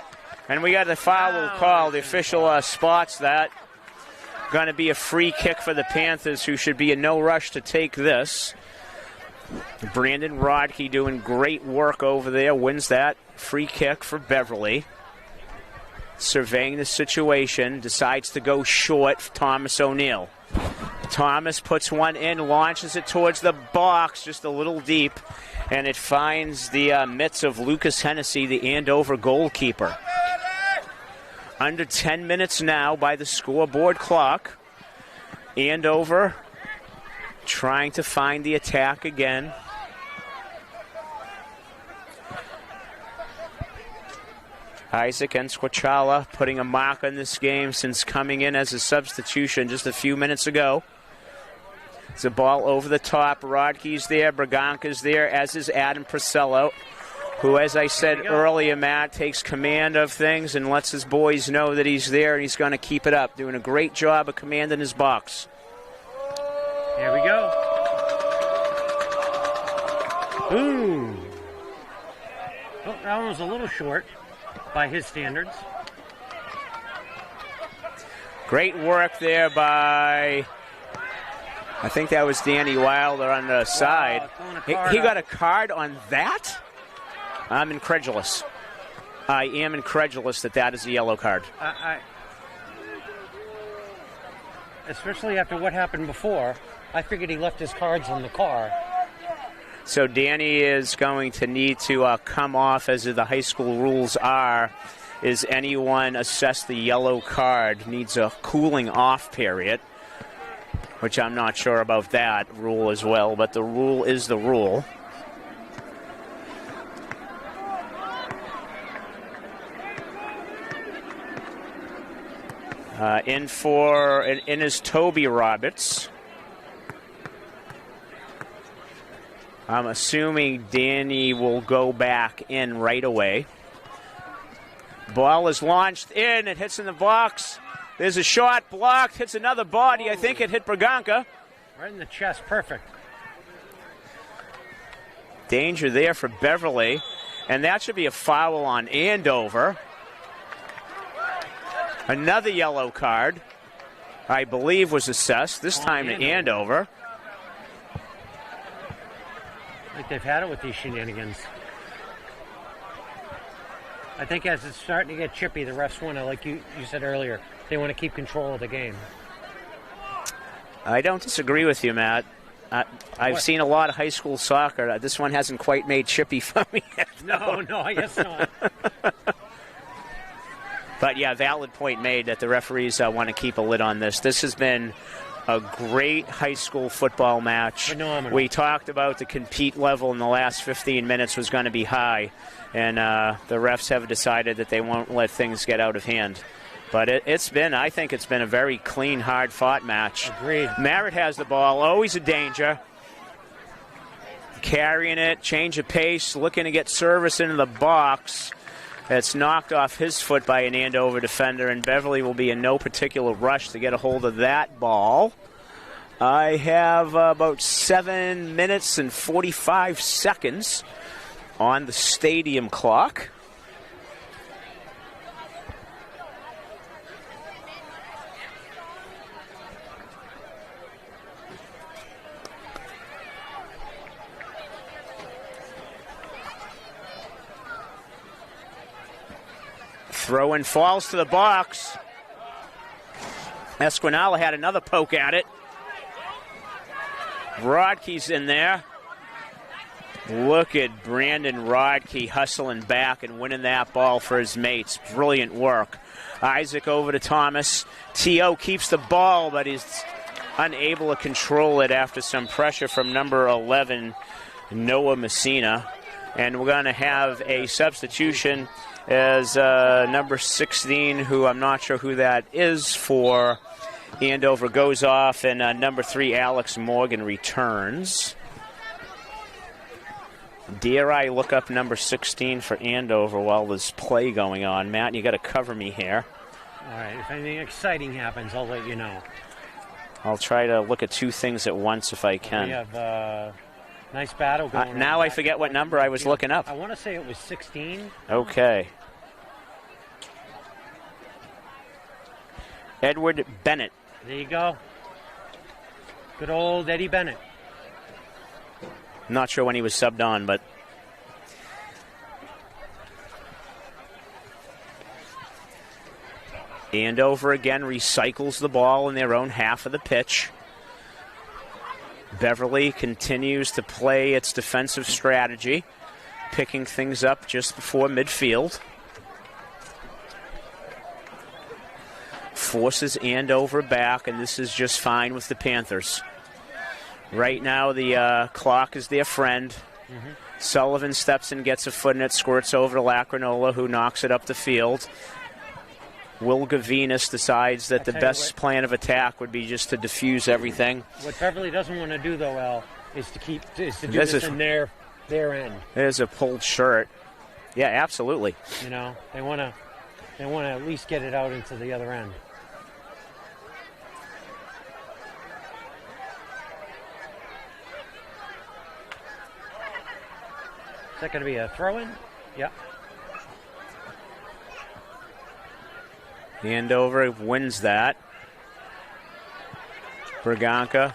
And we got the foul call. The official spots that. Going to be a free kick for the Panthers, who should be in no rush to take this. Brandon Rodkey doing great work over there, wins that free kick for Beverly. Surveying the situation, decides to go short for Thomas O'Neill. Thomas puts one in, launches it towards the box, just a little deep, and it finds the mitts of Lucas Hennessy, the Andover goalkeeper. Under 10 minutes now by the scoreboard clock. Andover trying to find the attack again. Isaac Ensquichala putting a mark on this game since coming in as a substitution just a few minutes ago. It's a ball over the top. Rodkey's there. Braganca's there, as is Adam Priscello, who, as I said earlier, Matt, takes command of things and lets his boys know that he's there and he's going to keep it up. Doing a great job of commanding his box. Here we go. Ooh. Oh, that one was a little short by his standards. Great work there by, I think that was Danny Wilder on the side. He got a card on that? I'm incredulous. I am incredulous that is a yellow card. Especially after what happened before, I figured he left his cards in the car. So Danny is going to need to come off, as the high school rules are. Is anyone assessed the yellow card needs a cooling off period, which I'm not sure about that rule as well, but the rule is the rule. In is Toby Roberts. I'm assuming Danny will go back in right away. Ball is launched in. It hits in the box. There's a shot blocked. Hits another body. I think it hit Braganca. Right in the chest. Perfect. Danger there for Beverly. And that should be a foul on Andover. Another yellow card, I believe, was assessed, this time to Andover. I think they've had it with these shenanigans. I think as it's starting to get chippy, the refs want to, like you said earlier, they want to keep control of the game. I don't disagree with you, Matt. I've seen a lot of high school soccer. This one hasn't quite made chippy for me yet. No, I guess not. But, yeah, valid point made that the referees want to keep a lid on this. This has been a great high school football match. Phenomenal. We talked about the compete level in the last 15 minutes was going to be high, and the refs have decided that they won't let things get out of hand. But I think it's been a very clean, hard-fought match. Agreed. Merritt has the ball, always a danger. Carrying it, change of pace, looking to get service into the box. It's knocked off his foot by an Andover defender, and Beverly will be in no particular rush to get a hold of that ball. I have about 7 minutes and 45 seconds on the stadium clock. Throw in falls to the box. Esquinala had another poke at it. Rodkey's in there. Look at Brandon Rodkey hustling back and winning that ball for his mates. Brilliant work. Isaac over to Thomas. T.O. keeps the ball, but he's unable to control it after some pressure from number 11, Noah Messina. And we're going to have a substitution as number 16, who I'm not sure who that is for Andover, goes off, and number 3, Alex Morgan, returns. Dare I look up number 16 for Andover while there's play going on? Matt, you got to cover me here. All right, if anything exciting happens, I'll let you know. I'll try to look at 2 things at once if I can. We have nice battle going on. Now I forget what number I was looking up. I want to say it was 16. Okay. Edward Bennett. There you go. Good old Eddie Bennett. Not sure when he was subbed on, but Andover again recycles the ball in their own half of the pitch. Beverly continues to play its defensive strategy, picking things up just before midfield. Forces Andover back, and this is just fine with the Panthers. Right now, the clock is their friend. Mm-hmm. Sullivan steps in, gets a foot in it, squirts over to Lacrinola, who knocks it up the field. Will Gavinas decides that the best plan of attack would be just to diffuse everything. What Beverly doesn't want to do, though, Al, is to do this in their end. There's a pulled shirt. Yeah, absolutely. You know, they want to at least get it out into the other end. Is that going to be a throw-in? Yeah. Andover wins that. Braganca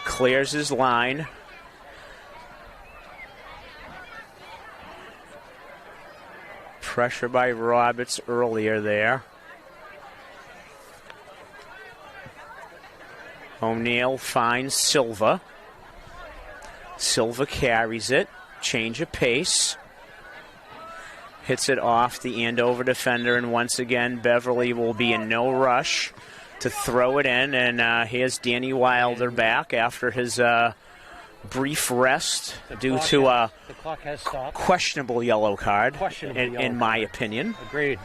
clears his line. Pressure by Roberts earlier there. O'Neill finds Silva. Silva carries it. Change of pace. Hits it off the Andover defender, and once again, Beverly will be in no rush to throw it in. And here's Danny Wilder back after his brief rest due to a questionable yellow card, in my opinion. Agreed.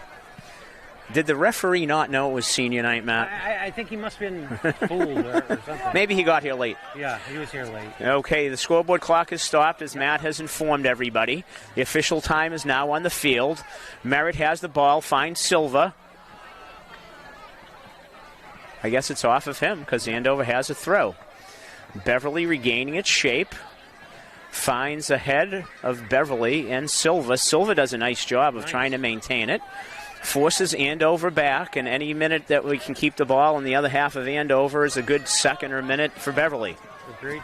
Did the referee not know it was senior night, Matt? I think he must have been fooled or something. Maybe he got here late. Yeah, he was here late. Okay, the scoreboard clock is stopped as Matt has informed everybody. The official time is now on the field. Merritt has the ball, finds Silva. I guess it's off of him because Andover has a throw. Beverly regaining its shape. Finds ahead of Beverly and Silva. Silva does a nice job of trying to maintain it. Forces Andover back, and any minute that we can keep the ball in the other half of Andover is a good second or minute for Beverly. Agreed.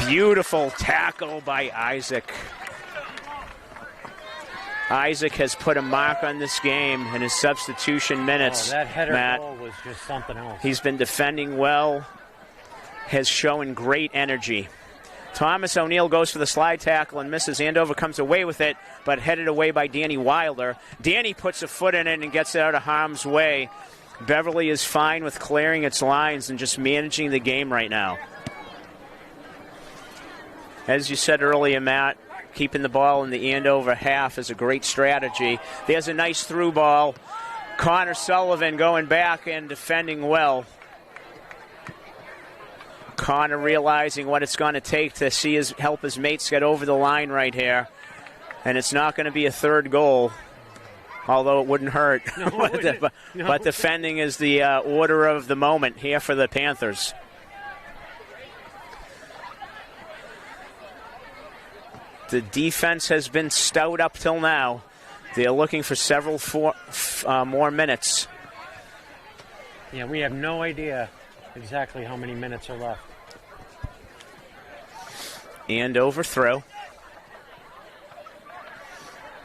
Beautiful tackle by Isaac. Isaac has put a mark on this game in his substitution minutes. That header Matt, ball was just something else. He's been defending well, has shown great energy. Thomas O'Neill goes for the slide tackle and misses. Andover comes away with it, but headed away by Danny Wilder. Danny puts a foot in it and gets it out of harm's way. Beverly is fine with clearing its lines and just managing the game right now. As you said earlier, Matt, keeping the ball in the Andover half is a great strategy. There's a nice through ball. Connor Sullivan going back and defending well. Connor realizing what it's going to take to help his mates get over the line right here. And it's not going to be a third goal, although it wouldn't hurt. No, but defending is the order of the moment here for the Panthers. The defense has been stout up till now. They're looking for several more minutes. Yeah, we have no idea exactly how many minutes are left. And overthrow.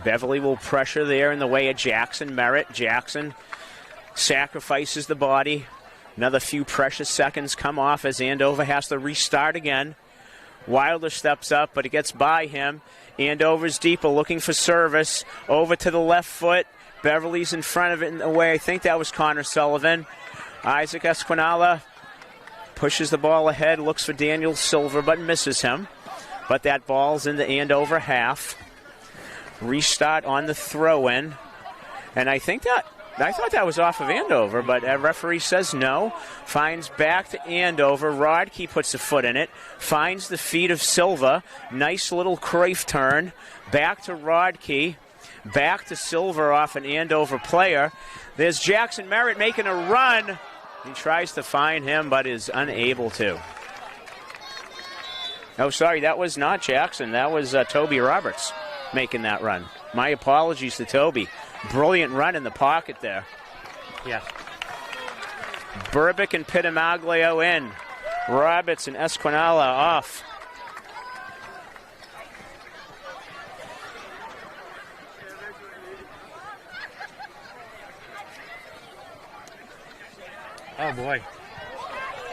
Beverly will pressure there in the way of Jackson Merritt. Jackson sacrifices the body. Another few precious seconds come off as Andover has to restart again. Wilder steps up, but it gets by him. Andover's deeper, looking for service. Over to the left foot. Beverly's in front of it in the way. I think that was Connor Sullivan. Isaac Esquinala pushes the ball ahead, looks for Daniel Silver, but misses him. But that ball's in the Andover half. Restart on the throw-in. And I thought that was off of Andover, but a referee says no. Finds back to Andover. Rodkey puts a foot in it. Finds the feet of Silva. Nice little Cruyff turn. Back to Rodkey. Back to Silva off an Andover player. There's Jackson Merritt making a run. He tries to find him, but is unable to. Oh, sorry, that was not Jackson. That was Toby Roberts making that run. My apologies to Toby. Brilliant run in the pocket there. Yeah. Burbick and Pitamaglio in. Roberts and Esquinala off. Oh, boy.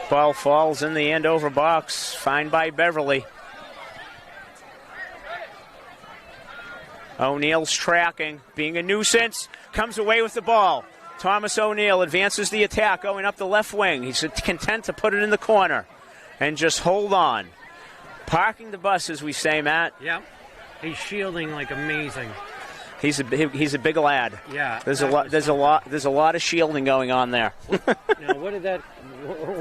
Ball falls in the Andover box. Fined by Beverly. O'Neill's tracking, being a nuisance, comes away with the ball. Thomas O'Neill advances the attack, going up the left wing. He's content to put it in the corner and just hold on. Parking the bus, as we say, Matt. Yep. He's shielding like amazing. He's a big lad. Yeah. There's a lot of shielding going on there. Now, what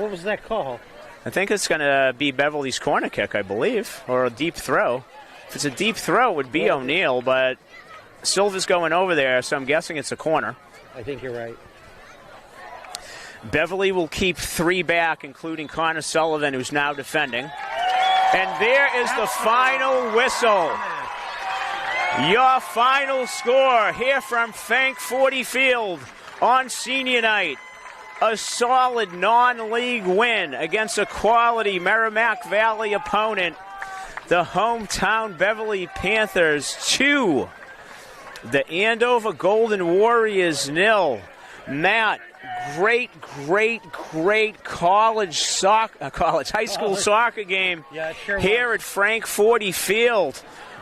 was that call? I think it's going to be Beverly's corner kick, I believe, or a deep throw. If it's a deep throw, it would be O'Neill, but Silva's going over there, so I'm guessing it's a corner. I think you're right. Beverly will keep 3 back, including Connor Sullivan, who's now defending. And there is the final whistle. Your final score here from Frank 40 Field on senior night. A solid non-league win against a quality Merrimack Valley opponent. The hometown Beverly Panthers 2. The Andover Golden Warriors 0. Matt, great high school soccer game here at Frank 40 Field.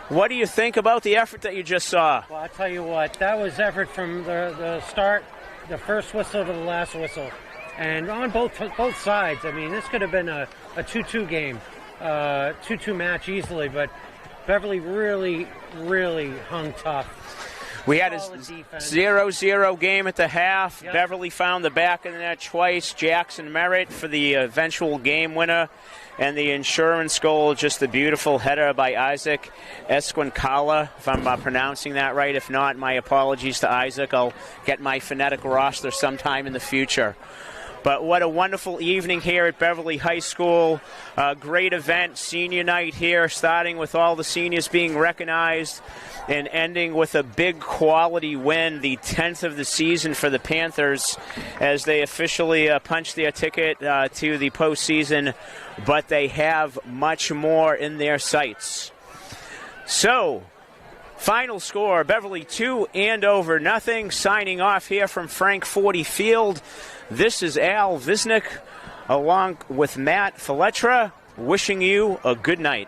What do you think about the effort that you just saw? Well, I'll tell you what, that was effort from the start, the first whistle to the last whistle. And on both sides. I mean, this could have been a 2-2 game, 2-2 match easily, but Beverly really hung tough. We had a 0-0 game at the half. Yep. Beverly found the back of the net twice. Jackson Merritt for the eventual game winner. And the insurance goal, just a beautiful header by Isaac Esquincala, if I'm pronouncing that right. If not, my apologies to Isaac. I'll get my phonetic roster sometime in the future. But what a wonderful evening here at Beverly High School. Great event, senior night here, starting with all the seniors being recognized and ending with a big quality win, the 10th of the season for the Panthers, as they officially punch their ticket to the postseason, but they have much more in their sights. So, final score, Beverly 2, Andover nothing. Signing off here from Frank 40 Field. This is Al Visnick, along with Matt Feletra, wishing you a good night.